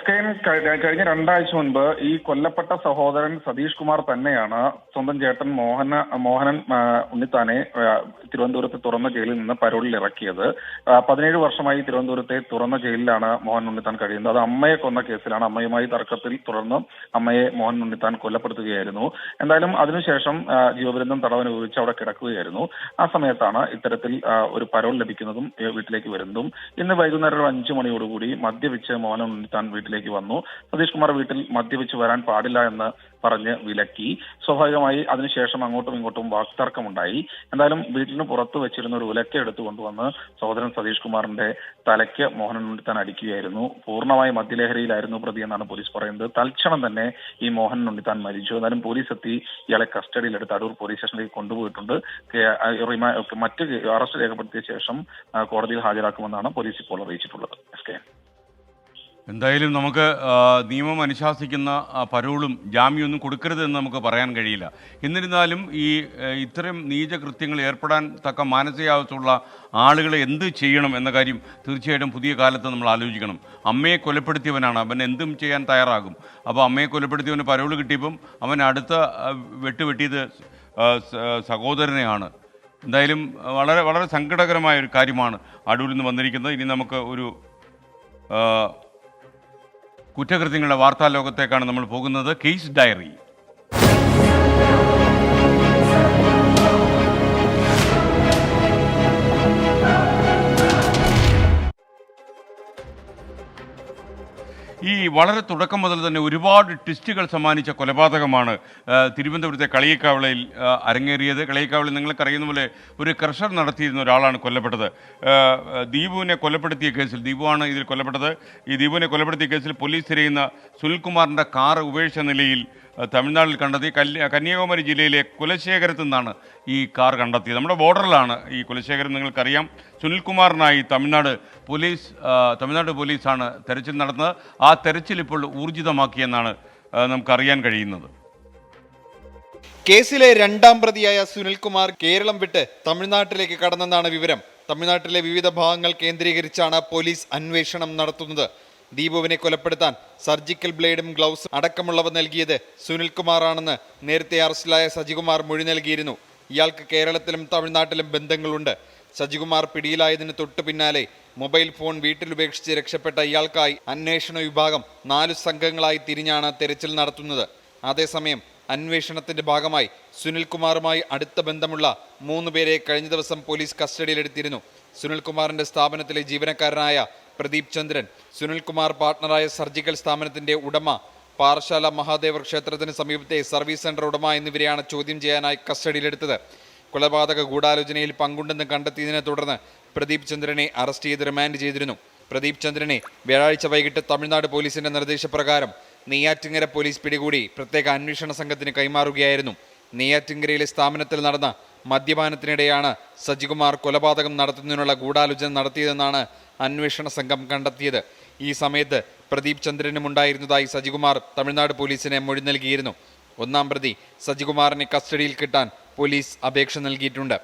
S22: കഴിഞ്ഞ 2 ആഴ്ച മുൻപ് ഈ കൊല്ലപ്പെട്ട സഹോദരൻ സതീഷ് കുമാർ തന്നെയാണ് സ്വന്തം ചേട്ടൻ മോഹനൻ ഉണ്ണിത്താനെ തിരുവനന്തപുരത്ത് തുറന്ന ജയിലിൽ നിന്ന് പരോളിൽ ഇറക്കിയത്. 17 വർഷമായി തിരുവനന്തപുരത്തെ തുറന്ന ജയിലിലാണ് മോഹൻ ഉണ്ണിത്താൻ കഴിയുന്നത്. അത് അമ്മയെ കൊന്ന കേസിലാണ്. അമ്മയുമായി തർക്കത്തിൽ തുടർന്ന് അമ്മയെ മോഹൻ ഉണ്ണിത്താൻ കൊലപ്പെടുത്തുകയായിരുന്നു. എന്തായാലും അതിനുശേഷം ജീവപര്യന്തം തടവനുഭവിച്ച് അവിടെ കിടക്കുകയായിരുന്നു. ആ സമയത്താണ് ഇത്തരത്തിൽ ഒരു പരോൾ ലഭിക്കുന്നതും വീട്ടിലേക്ക് വരുന്നതും. ഇന്ന് വൈകുന്നേരം 5 മണിയോടുകൂടി മദ്യപിച്ച് മോഹൻ ഉണ്ണിത്താൻ വീട്ടിലേക്ക് വന്നു. സതീഷ് കുമാർ വീട്ടിൽ മദ്യപിച്ച് വരാൻ പാടില്ല എന്ന് പറഞ്ഞ് വിലക്കി. സ്വാഭാവികമായി അതിനുശേഷം അങ്ങോട്ടും ഇങ്ങോട്ടും വാക്തർക്കമുണ്ടായി. എന്തായാലും വീട്ടിന് പുറത്ത് വെച്ചിരുന്ന ഒരു ഉലക്ക എടുത്തു കൊണ്ടുവന്ന് സഹോദരൻ സതീഷ് കുമാറിന്റെ തലയ്ക്ക് മോഹനൻ ഉണ്ണിത്താൻ അടിക്കുകയായിരുന്നു. പൂർണ്ണമായി മദ്യലഹരിയിലായിരുന്നു പ്രതി എന്നാണ് പോലീസ് പറയുന്നത്. തൽക്ഷണം തന്നെ ഈ മോഹനൻ ഉണ്ണിത്താൻ മരിച്ചു. എന്നാലും പോലീസ് എത്തി ഇയാളെ കസ്റ്റഡിയിലെടുത്ത് അടൂർ പോലീസ് സ്റ്റേഷനിലേക്ക് കൊണ്ടുപോയിട്ടുണ്ട്. മറ്റ് അറസ്റ്റ് രേഖപ്പെടുത്തിയ ശേഷം കോടതിയിൽ ഹാജരാക്കുമെന്നാണ് പോലീസ് ഇപ്പോൾ അറിയിച്ചിട്ടുള്ളത്.
S1: എന്തായാലും നമുക്ക് നിയമം അനുശാസിക്കുന്ന പരോളും ജാമ്യമൊന്നും കൊടുക്കരുതെന്ന് നമുക്ക് പറയാൻ കഴിയില്ല. എന്നിരുന്നാലും ഈ ഇത്തരം നീചകൃത്യങ്ങൾ ഏർപ്പെടാൻ തക്ക മാനസികാവസ്ഥയുള്ള ആളുകളെ എന്ത് ചെയ്യണം എന്ന കാര്യം തീർച്ചയായിട്ടും പുതിയ കാലത്ത് നമ്മൾ ആലോചിക്കണം. അമ്മയെ കൊലപ്പെടുത്തിയവനാണ്, അവൻ എന്തും ചെയ്യാൻ തയ്യാറാകും. അപ്പോൾ അമ്മയെ കൊലപ്പെടുത്തിയവന് പരോള് കിട്ടിയപ്പം അവൻ അടുത്ത വെട്ടിയത് സഹോദരനെയാണ്. എന്തായാലും വളരെ വളരെ സങ്കടകരമായ ഒരു കാര്യമാണ് അടൂരിൽ നിന്ന് വന്നിരിക്കുന്നത്. ഇനി നമുക്ക് ഒരു കുറ്റകൃത്യങ്ങളുടെ വാർത്താലോകത്തേക്കാണ് നമ്മൾ പോകുന്നത്. Case diary. ഈ വളരെ തുടക്കം മുതൽ തന്നെ ഒരുപാട് ട്വിസ്റ്റുകൾ സമ്മാനിച്ച കൊലപാതകമാണ് തിരുവനന്തപുരത്തെ കളിയിക്കാവിളയിൽ അരങ്ങേറിയത്. കളിയിക്കാവിളയിൽ നിങ്ങൾക്കറിയുന്ന പോലെ ഒരു ക്രഷർ നടത്തിയിരുന്ന ഒരാളാണ് കൊല്ലപ്പെട്ടത്. ദീപുവിനെ കൊലപ്പെടുത്തിയ കേസിൽ, ദീപുവാണ് ഇതിൽ കൊല്ലപ്പെട്ടത്. ഈ ദീപുവിനെ കൊലപ്പെടുത്തിയ കേസിൽ പോലീസ് തിരയുന്ന സുനിൽകുമാറിൻ്റെ കാർ ഉപേക്ഷിച്ച നിലയിൽ തമിഴ്നാട്ടിൽ കണ്ടെത്തി. കന്യാകുമാരി ജില്ലയിലെ കുലശേഖരത്തു നിന്നാണ് ഈ കാർ കണ്ടെത്തിയത്. നമ്മുടെ ബോർഡറിലാണ് ഈ കുലശേഖരം, നിങ്ങൾക്കറിയാം. സുനിൽകുമാറിനായി തമിഴ്നാട് പോലീസാണ് തെരച്ചിൽ നടന്നത്. ആ തെരച്ചിൽ ഇപ്പോൾ ഊർജിതമാക്കിയെന്നാണ് നമുക്കറിയാൻ കഴിയുന്നത്.
S6: കേസിലെ രണ്ടാം പ്രതിയായ സുനിൽകുമാർ കേരളം വിട്ട് തമിഴ്നാട്ടിലേക്ക് കടന്നെന്നാണ് വിവരം. തമിഴ്നാട്ടിലെ വിവിധ ഭാഗങ്ങൾ കേന്ദ്രീകരിച്ചാണ് പോലീസ് അന്വേഷണം നടത്തുന്നത്. ദീപുവിനെ കൊലപ്പെടുത്താൻ സർജിക്കൽ ബ്ലേഡും ഗ്ലൗസും അടക്കമുള്ളവ നൽകിയത് സുനിൽകുമാറാണെന്ന് നേരത്തെ അറസ്റ്റിലായ സജികുമാർ മൊഴി നൽകിയിരുന്നു. ഇയാൾക്ക് കേരളത്തിലും തമിഴ്നാട്ടിലും ബന്ധങ്ങളുണ്ട്. സജികുമാർ പിടിയിലായതിന് തൊട്ടു പിന്നാലെ മൊബൈൽ ഫോൺ വീട്ടിലുപേക്ഷിച്ച് രക്ഷപ്പെട്ട ഇയാൾക്കായി അന്വേഷണ വിഭാഗം 4 സംഘങ്ങളായി തിരിഞ്ഞാണ് തെരച്ചിൽ നടത്തുന്നത്. അതേസമയം അന്വേഷണത്തിന്റെ ഭാഗമായി സുനിൽകുമാറുമായി അടുത്ത ബന്ധമുള്ള 3 പേരെ കഴിഞ്ഞ ദിവസം പോലീസ് കസ്റ്റഡിയിലെടുത്തിരുന്നു. സുനിൽകുമാറിന്റെ സ്ഥാപനത്തിലെ ജീവനക്കാരനായ പ്രദീപ് ചന്ദ്രൻ, സുനിൽകുമാർ പാർട്ട്ണറായ സർജിക്കൽ സ്ഥാപനത്തിന്റെ ഉടമ, പാറശാല മഹാദേവർ ക്ഷേത്രത്തിന് സമീപത്തെ സർവീസ് സെന്റർ ഉടമ എന്നിവരെയാണ് ചോദ്യം ചെയ്യാനായി കസ്റ്റഡിയിലെടുത്തത്. കൊലപാതക ഗൂഢാലോചനയിൽ പങ്കുണ്ടെന്ന് കണ്ടെത്തിയതിനെ തുടർന്ന് പ്രദീപ് ചന്ദ്രനെ അറസ്റ്റ് ചെയ്ത് റിമാൻഡ് ചെയ്തിരുന്നു. പ്രദീപ് ചന്ദ്രനെ വ്യാഴാഴ്ച വൈകിട്ട് തമിഴ്നാട് പോലീസിന്റെ നിർദ്ദേശപ്രകാരം നെയ്യാറ്റിങ്കര പോലീസ് പിടികൂടി പ്രത്യേക അന്വേഷണ സംഘത്തിന് കൈമാറുകയായിരുന്നു. നെയ്യാറ്റിങ്കരയിലെ സ്ഥാപനത്തിൽ നടന്ന മദ്യപാനത്തിനിടെയാണ് സജികുമാർ കൊലപാതകം നടത്തുന്നതിനുള്ള ഗൂഢാലോചന നടത്തിയതെന്നാണ് അന്വേഷണ സംഘം കണ്ടെത്തിയത്. ഈ സമയത്ത് പ്രദീപ് ചന്ദ്രനും ഉണ്ടായിരുന്നതായി സജികുമാർ തമിഴ്നാട് പോലീസിന് മൊഴി നൽകിയിരുന്നു. 1-ാം പ്രതി സജികുമാറിനെ കസ്റ്റഡിയിൽ കിട്ടാൻ പോലീസ് അപേക്ഷ നൽകിയിട്ടുണ്ട്.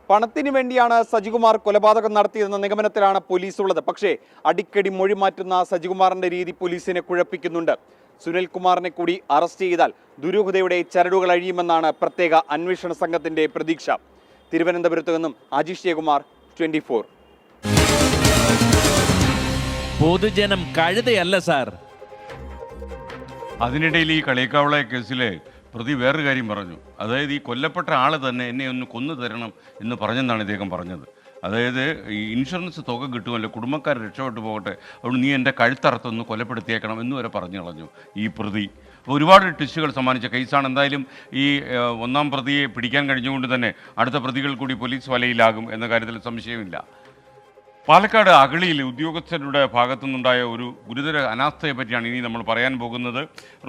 S6: പണത്തിന് വേണ്ടിയാണ് സജികുമാർ കൊലപാതകം നടത്തിയതെന്ന നിഗമനത്തിലാണ് പോലീസ് ഉള്ളത്. പക്ഷേ അടിക്കടി മൊഴി മാറ്റുന്ന സജികുമാറിന്റെ രീതി പോലീസിനെ കുഴപ്പിക്കുന്നുണ്ട്. സുനിൽകുമാറിനെ കൂടി അറസ്റ്റ് ചെയ്താൽ ദുരൂഹതയുടെ ചരടുകൾ അഴിയുമെന്നാണ് പ്രത്യേക അന്വേഷണ സംഘത്തിന്റെ പ്രതീക്ഷ. തിരുവനന്തപുരത്ത് നിന്നും അജീഷ് ജയകുമാർ, 24.
S2: പൊതുജനം കഴുതയല്ല സാർ.
S1: അതിനിടയിൽ ഈ കളിക്കാവള കേസിലെ പ്രതി വേറൊരു കാര്യം പറഞ്ഞു. അതായത് ഈ കൊല്ലപ്പെട്ട ആൾ തന്നെ എന്നെ ഒന്ന് കൊന്നു തരണം എന്ന് പറഞ്ഞെന്നാണ് ഇദ്ദേഹം പറഞ്ഞത്. അതായത് ഈ ഇൻഷുറൻസ് തുക കിട്ടുമല്ലോ, കുടുംബക്കാർ രക്ഷപ്പെട്ടു പോകട്ടെ, അതുകൊണ്ട് നീ എൻ്റെ കഴുത്തറുത്തൊന്ന് കൊലപ്പെടുത്തിയേക്കണം എന്ന് വരെ പറഞ്ഞു കളഞ്ഞു ഈ പ്രതി. ഒരുപാട് ട്വിസ്റ്റുകൾ സമ്മാനിച്ച കേസാണ്. എന്തായാലും ഈ 1-ാം പ്രതിയെ പിടിക്കാൻ കഴിഞ്ഞുകൊണ്ട് തന്നെ അടുത്ത പ്രതികൾ കൂടി പോലീസ് വലയിലാകും എന്ന കാര്യത്തിൽ സംശയമില്ല. പാലക്കാട് അഗളിയിൽ ഉദ്യോഗസ്ഥരുടെ ഭാഗത്തുനിന്നുണ്ടായ ഒരു ഗുരുതര അനാസ്ഥയെ പറ്റിയാണ് ഇനി നമ്മൾ പറയാൻ പോകുന്നത്.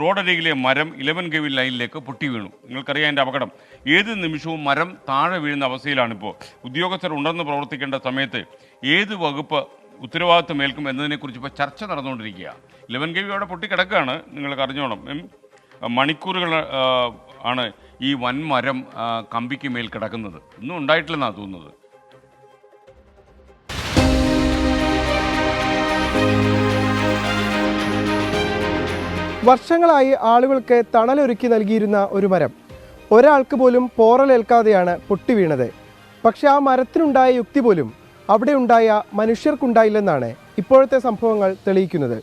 S1: റോഡരികിലെ മരം 11 കെവി ലൈനിലേക്ക് പൊട്ടി വീണു. നിങ്ങൾക്കറിയാം എൻ്റെ അപകടം. ഏത് നിമിഷവും മരം താഴെ വീഴുന്ന അവസ്ഥയിലാണിപ്പോൾ. ഉദ്യോഗസ്ഥർ ഉണ്ടെന്ന് പ്രവർത്തിക്കേണ്ട സമയത്ത് ഏത് വകുപ്പ് ഉത്തരവാദിത്വം ഏൽക്കും എന്നതിനെക്കുറിച്ച് ഇപ്പോൾ ചർച്ച നടന്നുകൊണ്ടിരിക്കുക. 11 കെവി അവിടെ പൊട്ടിക്കിടക്കുകയാണ്, നിങ്ങൾക്ക് അറിഞ്ഞോണം. മണിക്കൂറുകൾ ആണ് ഈ വൻമരം കമ്പിക്ക് മേൽ കിടക്കുന്നത്. ഒന്നും ഉണ്ടായിട്ടില്ലെന്നാണ് തോന്നുന്നത്.
S7: വർഷങ്ങളായി ആളുകൾക്ക് തണലൊരുക്കി നൽകിയിരുന്ന ഒരു മരം ഒരാൾക്ക് പോലും പോറലേൽക്കാതെയാണ് പൊട്ടിവീണത്. പക്ഷെ ആ മരത്തിനുണ്ടായ യുക്തി പോലും അവിടെ ഉണ്ടായ മനുഷ്യർക്കുണ്ടായില്ലെന്നാണ് ഇപ്പോഴത്തെ സംഭവങ്ങൾ തെളിയിക്കുന്നത്.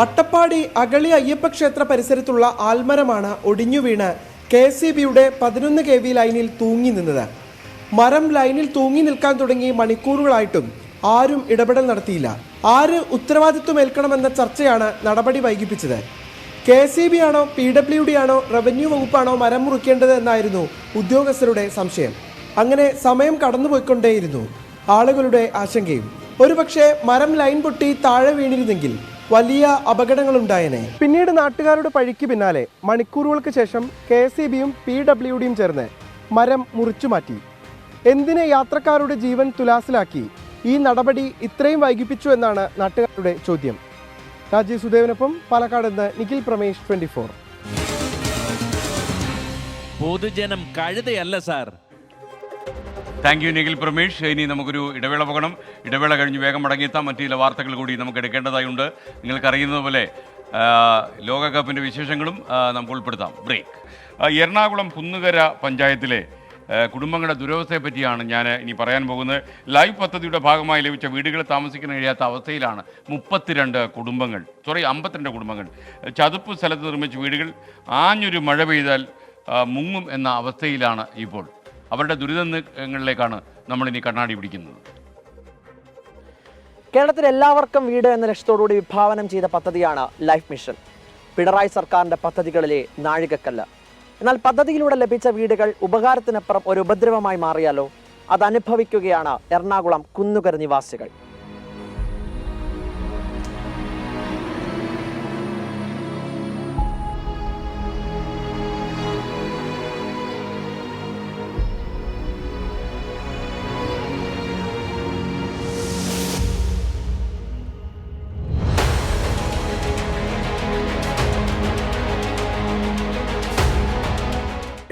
S7: അട്ടപ്പാടി അഗളി അയ്യപ്പക്ഷേത്ര പരിസരത്തുള്ള ആൽമരമാണ് ഒടിഞ്ഞു വീണ് KSEBയുടെ 11 കെവി ലൈനിൽ തൂങ്ങി നിന്നത്. മരം ലൈനിൽ തൂങ്ങി നിൽക്കാൻ തുടങ്ങി മണിക്കൂറുകളായിട്ടും ആരും ഇടപെടൽ നടത്തിയില്ല. ആര് ഉത്തരവാദിത്വം ഏൽക്കണമെന്ന ചർച്ചയാണ് നടപടി വൈകിപ്പിച്ചത്. KSEB ആണോ PWD ആണോ റവന്യൂ വകുപ്പാണോ മരം മുറിക്കേണ്ടത് എന്നായിരുന്നു ഉദ്യോഗസ്ഥരുടെ സംശയം. അങ്ങനെ സമയം കടന്നുപോയിക്കൊണ്ടേയിരുന്നു. ആളുകളുടെ ആശങ്കയും. ഒരുപക്ഷെ മരം ലൈൻ പൊട്ടി താഴെ വീണിരുന്നെങ്കിൽ വലിയ അപകടങ്ങളുണ്ടായേനെ. പിന്നീട് നാട്ടുകാരുടെ പഴിക്ക് പിന്നാലെ മണിക്കൂറുകൾക്ക് ശേഷം KSEBയും PWDയും ചേർന്ന് മരം മുറിച്ചു മാറ്റി. എന്തിന് യാത്രക്കാരുടെ ജീവൻ തുലാസിലാക്കി ഈ നടപടി ഇത്രയും വൈകിപ്പിച്ചു എന്നാണ് നാട്ടുകാരുടെ ചോദ്യം. രാജീവ് സുദേവനൊപ്പം പാലക്കാട് നിന്ന് നിഖിൽ പ്രമേഷ്, 24.
S2: പൊതുജനം കഴുതയല്ല sir.
S1: Thank you Nikhil Pramesh. ഇനി നമുക്കൊരു ഇടവേള പോകണം. ഇടവേള കഴിഞ്ഞ് വേഗം മടങ്ങിയെത്താം. മറ്റു ചില വാർത്തകൾ കൂടി നമുക്ക് എടുക്കേണ്ടതായുണ്ട്. നിങ്ങൾക്കറിയുന്നത് പോലെ ലോകകപ്പിൻ്റെ വിശേഷങ്ങളും നമുക്ക് ഉൾപ്പെടുത്താം. ബ്രേക്ക്. എറണാകുളം കുന്നുകര പഞ്ചായത്തിലെ കുടുംബങ്ങളുടെ ദുരവസ്ഥയെ പറ്റിയാണ് ഞാൻ ഇനി പറയാൻ പോകുന്നത്. ലൈവ് പദ്ധതിയുടെ ഭാഗമായി ലഭിച്ച വീടുകളിൽ താമസിക്കാൻ കഴിയാത്ത അവസ്ഥയിലാണ് 52 കുടുംബങ്ങൾ. ചതുപ്പ് സ്ഥലത്ത് നിർമ്മിച്ച വീടുകൾ ആഞ്ഞൊരു മഴ പെയ്താൽ മുങ്ങും എന്ന അവസ്ഥയിലാണ് ഇപ്പോൾ. അവരുടെ ദുരിതങ്ങളിലേക്കാണ് നമ്മളിനി കണ്ണാടി പിടിക്കുന്നത്.
S9: കേരളത്തിൽ എല്ലാവർക്കും വീട് എന്ന ലക്ഷ്യത്തോടുകൂടി വിഭാവനം ചെയ്ത പദ്ധതിയാണ് ലൈഫ് മിഷൻ. പിണറായി സർക്കാരിൻ്റെ പദ്ധതികളിലെ നാഴികക്കല്ല്. എന്നാൽ പദ്ധതിയിലൂടെ ലഭിച്ച വീടുകൾ ഉപകാരത്തിനപ്പുറം ഒരു ഉപദ്രവമായി മാറിയാലോ? അത് അനുഭവിക്കുകയാണ് എറണാകുളം കുന്നുകര നിവാസികൾ.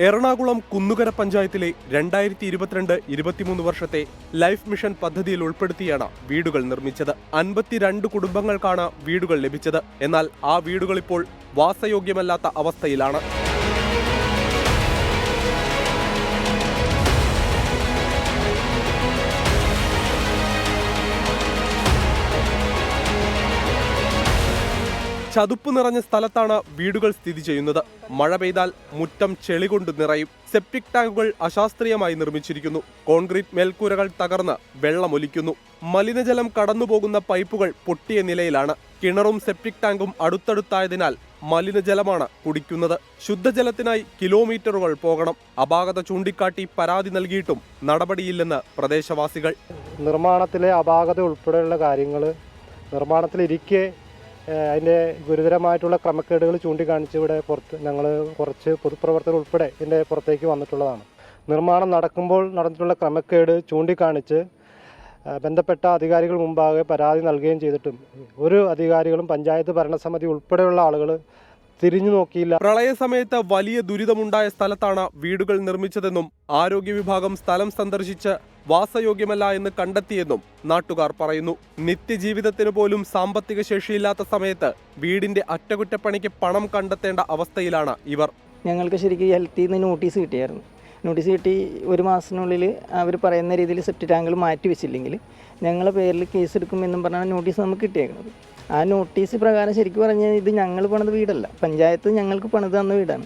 S7: എറണാകുളം കുന്നുകര പഞ്ചായത്തിലെ 2022-23 വർഷത്തെ ലൈഫ് മിഷൻ പദ്ധതിയിൽ ഉൾപ്പെടുത്തിയാണ് വീടുകൾ നിർമ്മിച്ചത്. 52 കുടുംബങ്ങൾക്കാണ് വീടുകൾ ലഭിച്ചത്. എന്നാൽ ആ വീടുകൾ ഇപ്പോൾ വാസയോഗ്യമല്ലാത്ത അവസ്ഥയിലാണ്. ചതുപ്പ് നിറഞ്ഞ സ്ഥലത്താണ് വീടുകൾ സ്ഥിതി ചെയ്യുന്നത്. മഴ പെയ്താൽ മുറ്റം ചെളി കൊണ്ട് നിറയും. സെപ്റ്റിക് ടാങ്കുകൾ അശാസ്ത്രീയമായി നിർമ്മിച്ചിരിക്കുന്നു. കോൺക്രീറ്റ് മേൽക്കൂരകൾ തകർന്ന് വെള്ളമൊലിക്കുന്നു. മലിനജലം കടന്നുപോകുന്ന പൈപ്പുകൾ പൊട്ടിയ നിലയിലാണ്. കിണറും സെപ്റ്റിക് ടാങ്കും അടുത്തടുത്തായതിനാൽ മലിനജലമാണ് കുടിക്കുന്നത്. ശുദ്ധജലത്തിനായി കിലോമീറ്ററുകൾ പോകണം. അപാകത ചൂണ്ടിക്കാട്ടി പരാതി നൽകിയിട്ടും നടപടിയില്ലെന്ന് പ്രദേശവാസികൾ.
S10: നിർമ്മാണത്തിലെ അപാകത ഉൾപ്പെടെയുള്ള കാര്യങ്ങൾ നിർമ്മാണത്തിലിരിക്കെ അതിൻ്റെ ഗുരുതരമായിട്ടുള്ള ക്രമക്കേടുകൾ ചൂണ്ടിക്കാണിച്ച് ഇവിടെ ഞങ്ങൾ കുറച്ച് പൊതുപ്രവർത്തകർ ഉൾപ്പെടെ ഇതിൻ്റെ പുറത്തേക്ക് വന്നിട്ടുള്ളതാണ്. നിർമ്മാണം നടക്കുമ്പോൾ നടന്നിട്ടുള്ള ക്രമക്കേട് ചൂണ്ടിക്കാണിച്ച് ബന്ധപ്പെട്ട അധികാരികൾ മുമ്പാകെ പരാതി നൽകുകയും ചെയ്തിട്ടും ഒരു അധികാരികളും പഞ്ചായത്ത് ഭരണസമിതി ഉൾപ്പെടെയുള്ള ആളുകൾ തിരിഞ്ഞു നോക്കിയില്ല.
S7: പ്രളയസമയത്ത് വലിയ ദുരിതമുണ്ടായ സ്ഥലത്താണ് വീടുകൾ നിർമ്മിച്ചതെന്നും ആരോഗ്യ വിഭാഗം സ്ഥലം സന്ദർശിച്ച് വാസയോഗ്യമല്ല എന്ന് കണ്ടെത്തിയെന്നും നാട്ടുകാർ പറയുന്നു. നിത്യജീവിതത്തിന് പോലും സാമ്പത്തിക ശേഷിയില്ലാത്ത സമയത്ത് വീടിന്റെ അറ്റകുറ്റപ്പണിക്ക് പണം കണ്ടെത്തേണ്ട അവസ്ഥയിലാണ് ഇവർ.
S23: ഞങ്ങൾക്ക് ശരിക്കും ഹെൽത്തിൽ നിന്ന് നോട്ടീസ് കിട്ടിയായിരുന്നു. നോട്ടീസ് കിട്ടി 1 മാസത്തിനുള്ളിൽ അവർ പറയുന്ന രീതിയിൽ സെപ്റ്റി ടാങ്കുകൾ മാറ്റി വെച്ചില്ലെങ്കിൽ ഞങ്ങളുടെ പേരിൽ കേസ് എടുക്കുമെന്നും പറഞ്ഞാണ് നോട്ടീസ് നമുക്ക് കിട്ടിയേക്കുന്നത്. ആ നോട്ടീസ് പ്രകാരം ശരിക്കും പറഞ്ഞാൽ ഇത് ഞങ്ങൾ പണിത വീടല്ല, പഞ്ചായത്ത് ഞങ്ങൾക്ക് പണിത് തന്ന വീടാണ്.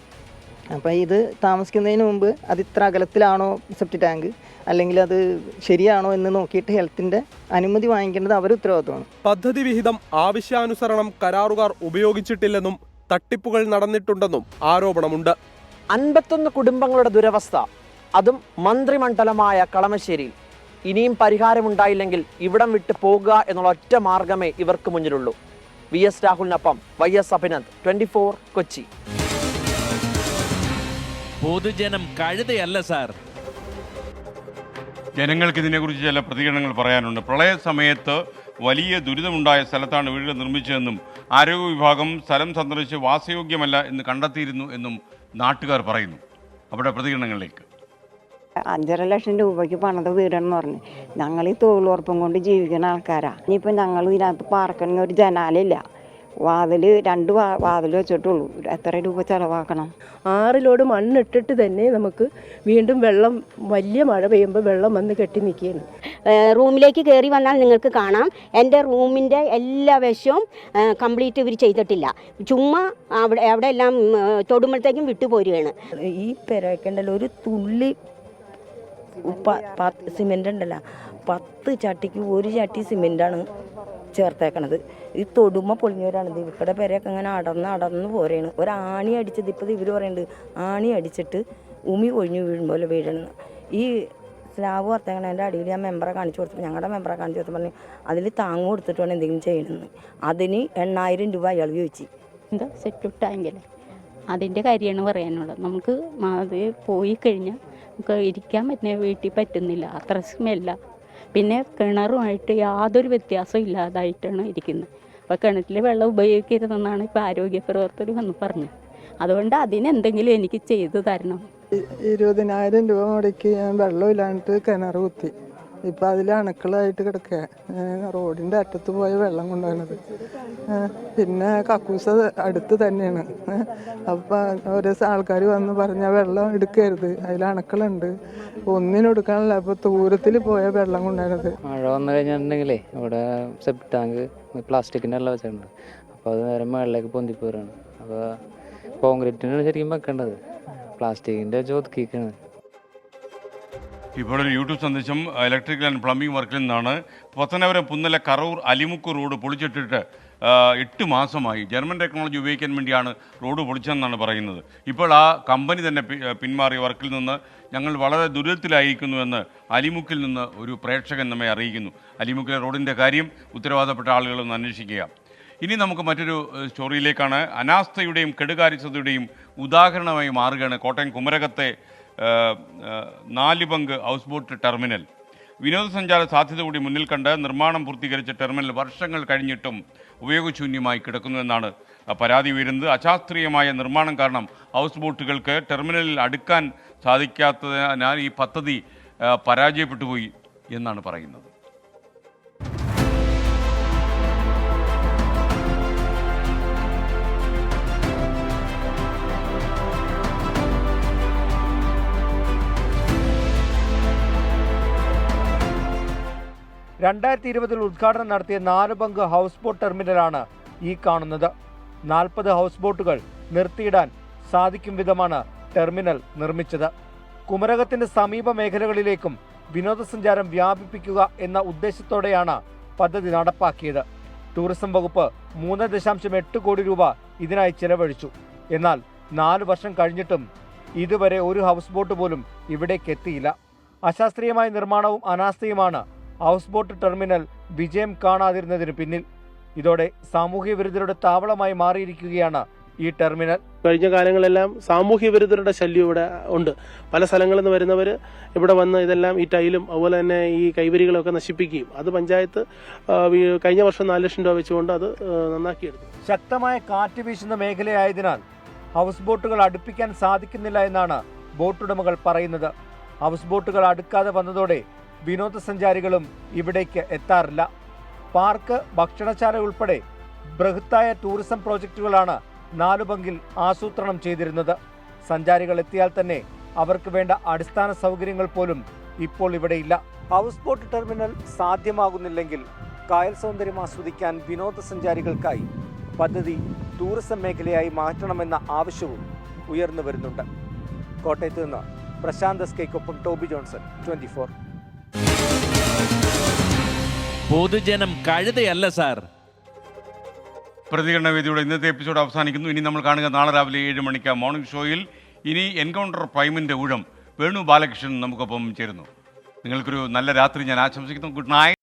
S23: അപ്പോൾ ഇത് താമസിക്കുന്നതിന് മുമ്പ് അത് ഇത്ര അകലത്തിലാണോ സെപ്റ്റി ടാങ്ക്, അല്ലെങ്കിൽ അത് ശരിയാണോ എന്ന് നോക്കിയിട്ട് ഹെൽത്തിൻ്റെ അനുമതി വാങ്ങിക്കേണ്ടത് അവരുടെ ഉത്തരവാദിത്വമാണ്.
S7: പദ്ധതി വിഹിതം ആവശ്യാനുസരണം കരാറുകാർ ഉപയോഗിച്ചിട്ടില്ലെന്നും തട്ടിപ്പുകൾ നടന്നിട്ടുണ്ടെന്നും ആരോപണമുണ്ട്.
S9: 51 കുടുംബങ്ങളുടെ ദുരവസ്ഥ, അതും മന്ത്രിമണ്ഡലമായ കളമശ്ശേരിയിൽ. ഇനിയും പരിഹാരമുണ്ടായില്ലെങ്കിൽ ഇവിടം വിട്ട് പോകുക എന്നുള്ള ഒറ്റ മാർഗമേ ഇവർക്ക് മുന്നിലുള്ളൂ. VS രാഹുലിനൊപ്പം YS Abhinand, 24 Kochi.
S2: പൊതുജനം കഴുതയല്ല സാർ.
S1: ജനങ്ങൾക്ക് ഇതിനെക്കുറിച്ച് ചില പ്രതികരണങ്ങൾ പറയാനുണ്ട്. പ്രളയ സമയത്ത് വലിയ ദുരിതമുണ്ടായ സ്ഥലത്താണ് വീടുകൾ നിർമ്മിച്ചതെന്നും ആരോഗ്യ വിഭാഗം സ്ഥലം സന്ദർശിച്ച് വാസയോഗ്യമല്ല എന്ന് കണ്ടെത്തിയിരുന്നു എന്നും നാട്ടുകാർ പറയുന്നു. അവിടെ പ്രതികരണങ്ങളിലേക്ക്.
S24: 5.5 ലക്ഷം രൂപയ്ക്ക് പണിത വീടെന്ന് പറഞ്ഞ് ഞങ്ങൾ ഈ തൊഴിലുറപ്പും കൊണ്ട് ജീവിക്കുന്ന ആൾക്കാരാണ്. ഇനിയിപ്പോൾ ഞങ്ങൾ ഇതിനകത്ത് പാർക്കണമെങ്കിൽ ഒരു ജനാലില്ല, 2 വാതിൽ വെച്ചിട്ടുള്ളൂ. എത്ര രൂപ ചിലവാക്കണം?
S25: 6 ലോഡ് മണ്ണിട്ടിട്ട് തന്നെ നമുക്ക് വീണ്ടും വെള്ളം, വലിയ മഴ പെയ്യുമ്പോൾ വെള്ളം വന്ന് കെട്ടി നിൽക്കുകയാണ്.
S11: റൂമിലേക്ക് കയറി വന്നാൽ നിങ്ങൾക്ക് കാണാം, എൻ്റെ റൂമിൻ്റെ എല്ലാ വശവും കംപ്ലീറ്റ് ഇവർ ചെയ്തിട്ടില്ല. ചുമ്മാ അവിടെ എല്ലാം തൊടുമ്പോഴത്തേക്കും വിട്ടുപോരുകയാണ്.
S25: ഈ പെരക്കേണ്ടല്ലോ ഒരു തുള്ളി
S3: സിമെൻ്റ് ഉണ്ടല്ലോ 10 ചട്ടിക്ക് 1 ചട്ടി സിമെൻ്റാണ് ചേർത്തേക്കണത്. ഈ തൊടുമ പൊളിഞ്ഞവരാണിത്. ഇവരുടെ പേരൊക്കെ അങ്ങനെ അടന്ന് പോരെയാണ്. ഒരാണി അടിച്ചത് ഇപ്പോൾ ഇവർ പറയുന്നുണ്ട് ആണി അടിച്ചിട്ട് ഉമി ഒഴിഞ്ഞു വീഴുമ്പോൾ വീഴണമെന്ന്. ഈ സ്ലാബ് വർത്തേക്കണതിൻ്റെ അടിയിൽ ഞാൻ മെമ്പറെ കാണിച്ചു കൊടുത്തപ്പോൾ ഞങ്ങളുടെ മെമ്പറെ കാണിച്ചു കൊടുത്ത് പറഞ്ഞു അതിൽ താങ്ങ് കൊടുത്തിട്ട് വേണം എന്തെങ്കിലും ചെയ്യണമെന്ന്. അതിന് 8000 രൂപ അയാൾ ചോദിച്ചു.
S5: എന്താ സെറ്റ് ടാങ്കല്ലേ അതിൻ്റെ കാര്യമാണ് പറയാനുള്ളത്. നമുക്ക് അത് പോയി കഴിഞ്ഞാൽ നമുക്ക് ഇരിക്കാൻ പറ്റുന്ന വീട്ടിൽ പറ്റുന്നില്ല, അത്ര സ്മെല്ല. പിന്നെ കിണറുമായിട്ട് യാതൊരു വ്യത്യാസവും ഇല്ലാതായിട്ടാണ് ഇരിക്കുന്നത്. അപ്പോൾ കിണറ്റിൽ വെള്ളം ഉപയോഗിക്കരുതെന്നാണ് ഇപ്പോൾ ആരോഗ്യ പ്രവർത്തകർ വന്ന് പറഞ്ഞത്. അതുകൊണ്ട് അതിനെന്തെങ്കിലും എനിക്ക് ചെയ്തു തരണം.
S23: 20,000 രൂപ മുടക്കി ഞാൻ വെള്ളമില്ലാണ്ട് കിണർ കുത്തി. ഇപ്പം അതിൽ അണുക്കളായിട്ട് കിടക്കുക. റോഡിൻ്റെ അറ്റത്ത് പോയ വെള്ളം കൊണ്ടുപോകുന്നത്. പിന്നെ കക്കൂസ അടുത്ത് തന്നെയാണ്. അപ്പം ഓരോ ആൾക്കാർ വന്ന് പറഞ്ഞാൽ വെള്ളം എടുക്കരുത്, അതിൽ അണുക്കളുണ്ട്, ഒന്നിനും എടുക്കാനില്ല. അപ്പോൾ ദൂരത്തിൽ പോയ വെള്ളം കൊണ്ടുപോകുന്നത്.
S8: മഴ വന്നു കഴിഞ്ഞിട്ടുണ്ടെങ്കിലേ ഇവിടെ സെപ്റ്റ് ടാങ്ക് പ്ലാസ്റ്റിക്കിൻ്റെ വെള്ളം വെച്ചിട്ടുണ്ട്. അപ്പോൾ അത് നേരെ മുകളിലേക്ക് പൊന്തിപ്പോരാണ്. അപ്പോൾ കോൺക്രീറ്റിനാണ് ശരിക്കും വെക്കേണ്ടത്, പ്ലാസ്റ്റിക്കിൻ്റെ ഒതുക്കിയിരിക്കുന്നത്.
S1: ഇപ്പോൾ ഒരു യൂട്യൂബ് സന്ദേശം ഇലക്ട്രിക്കൽ ആൻഡ് പ്ലംബിംഗ് വർക്കിൽ നിന്നാണ്. പത്തനാപുരം പുന്നല കറൂർ അലിമുക്ക് റോഡ് പൊളിച്ചിട്ടിട്ട് 8 മാസമായി. ജർമ്മൻ ടെക്നോളജി ഉപയോഗിക്കാൻ വേണ്ടിയാണ് റോഡ് പൊളിച്ചതെന്നാണ് പറയുന്നത്. ഇപ്പോൾ ആ കമ്പനി തന്നെ പിന്മാറിയ വർക്കിൽ നിന്ന് ഞങ്ങൾ വളരെ ദുരിതത്തിലായിരിക്കുന്നുവെന്ന് അലിമുക്കിൽ നിന്ന് ഒരു പ്രേക്ഷകൻ നമ്മെ അറിയിക്കുന്നു. അലിമുക്കിലെ റോഡിൻ്റെ കാര്യം ഉത്തരവാദപ്പെട്ട ആളുകളൊന്ന് അന്വേഷിക്കുക. ഇനി നമുക്ക് മറ്റൊരു സ്റ്റോറിയിലേക്കാണ്. അനാസ്ഥയുടെയും കെടുകാര്യസ്ഥതയുടെയും ഉദാഹരണമായി മാറുകയാണ് കോട്ടയം കുമരകത്തെ 4 ബങ്ക് ഹൗസ് ബോട്ട് ടെർമിനൽ. വിനോദസഞ്ചാര സാധ്യത കൂടി മുന്നിൽ കണ്ട് നിർമ്മാണം പൂർത്തീകരിച്ച ടെർമിനൽ വർഷങ്ങൾ കഴിഞ്ഞിട്ടും ഉപയോഗശൂന്യമായി കിടക്കുന്നുവെന്നാണ് പരാതി ഉയരുന്നത്. അശാസ്ത്രീയമായ നിർമ്മാണം കാരണം ഹൗസ് ബോട്ടുകൾക്ക് ടെർമിനലിൽ അടുക്കാൻ സാധിക്കാത്തതിനാൽ ഈ പദ്ധതി പരാജയപ്പെട്ടുപോയി എന്നാണ് പറയുന്നത്.
S12: ഉദ്ഘാടനം നടത്തിയ 4 ബങ്ക് ഹൗസ് ബോട്ട് ടെർമിനലാണ് ഈ കാണുന്നത്. 40 ഹൗസ് ബോട്ടുകൾ നിർത്തിയിടാൻ സാധിക്കും വിധമാണ് ടെർമിനൽ നിർമ്മിച്ചത്. കുമരകത്തിന്റെ സമീപ മേഖലകളിലേക്കും വിനോദസഞ്ചാരം വ്യാപിപ്പിക്കുക എന്ന ഉദ്ദേശത്തോടെയാണ് പദ്ധതി നടപ്പാക്കിയത്. ടൂറിസം വകുപ്പ് 3.8 കോടി രൂപ ഇതിനായി ചെലവഴിച്ചു. എന്നാൽ 4 വർഷം കഴിഞ്ഞിട്ടും ഇതുവരെ ഒരു ഹൗസ് ബോട്ട് പോലും ഇവിടേക്ക് എത്തിയില്ല. അശാസ്ത്രീയമായ നിർമ്മാണവും അനാസ്ഥയുമാണ് ഹൗസ് ബോട്ട് ടെർമിനൽ വിജയം കാണാതിരുന്നതിന് പിന്നിൽ. ഇതോടെ സാമൂഹ്യ വിരുദ്ധരുടെ താവളമായി മാറിയിരിക്കുകയാണ് ഈ ടെർമിനൽ.
S13: കഴിഞ്ഞ കാലങ്ങളെല്ലാം സാമൂഹ്യ വിരുദ്ധരുടെ ശല്യം ഇവിടെ ഉണ്ട്. പല സ്ഥലങ്ങളിൽ നിന്ന് വരുന്നവർ ഇവിടെ വന്ന് ഇതെല്ലാം ഈ ടൈലും അതുപോലെ തന്നെ ഈ കൈവരികളൊക്കെ നശിപ്പിക്കുകയും അത് പഞ്ചായത്ത് കഴിഞ്ഞ വർഷം 4 ലക്ഷം രൂപ വെച്ചുകൊണ്ട് അത് നന്നാക്കിയെടുത്തു.
S12: ശക്തമായ കാറ്റ് വീശുന്ന മേഖലയായതിനാൽ ഹൗസ് ബോട്ടുകൾ അടുപ്പിക്കാൻ സാധിക്കുന്നില്ല എന്നാണ് ബോട്ടുടമകൾ പറയുന്നത്. ഹൗസ് ബോട്ടുകൾ അടുക്കാതെ വന്നതോടെ വിനോദസഞ്ചാരികളും ഇവിടേക്ക് എത്താറില്ല. പാർക്ക്, ഭക്ഷണശാല ഉൾപ്പെടെ ബൃഹത്തായ ടൂറിസം പ്രോജക്റ്റുകളാണ് 4 ബങ്കിൽ ആസൂത്രണം ചെയ്തിരുന്നത്. സഞ്ചാരികൾ എത്തിയാൽ തന്നെ അവർക്ക് വേണ്ട അടിസ്ഥാന സൗകര്യങ്ങൾ പോലും ഇപ്പോൾ ഇവിടെയില്ല. ഹൗസ് ബോട്ട് ടെർമിനൽ സാധ്യമാകുന്നില്ലെങ്കിൽ കായൽ സൗന്ദര്യം ആസ്വദിക്കാൻ വിനോദസഞ്ചാരികൾക്കായി പദ്ധതി ടൂറിസം മേഖലയായി മാറ്റണമെന്ന ആവശ്യവും ഉയർന്നു വരുന്നുണ്ട്. കോട്ടയത്ത് നിന്ന് പ്രശാന്ത് എസ്കേക്കൊപ്പം ടോബി ജോൺസൺ, 24.
S2: പൊതുജനം കഴുതയല്ല സാർ.
S1: പ്രതികരണ വേദിയുടെ ഇന്നത്തെ എപ്പിസോഡ് അവസാനിക്കുന്നു. ഇനി നമ്മൾ കാണുക നാളെ രാവിലെ 7 മണിക്ക് മോർണിംഗ് ഷോയിൽ. ഇനി എൻകൗണ്ടർ പ്രൈമിൻ്റെ ഊഴം വേണു ബാലകൃഷ്ണൻ നമുക്കൊപ്പം ചേരുന്നു. നിങ്ങൾക്കൊരു നല്ല രാത്രി ഞാൻ ആശംസിക്കുന്നു. Good night.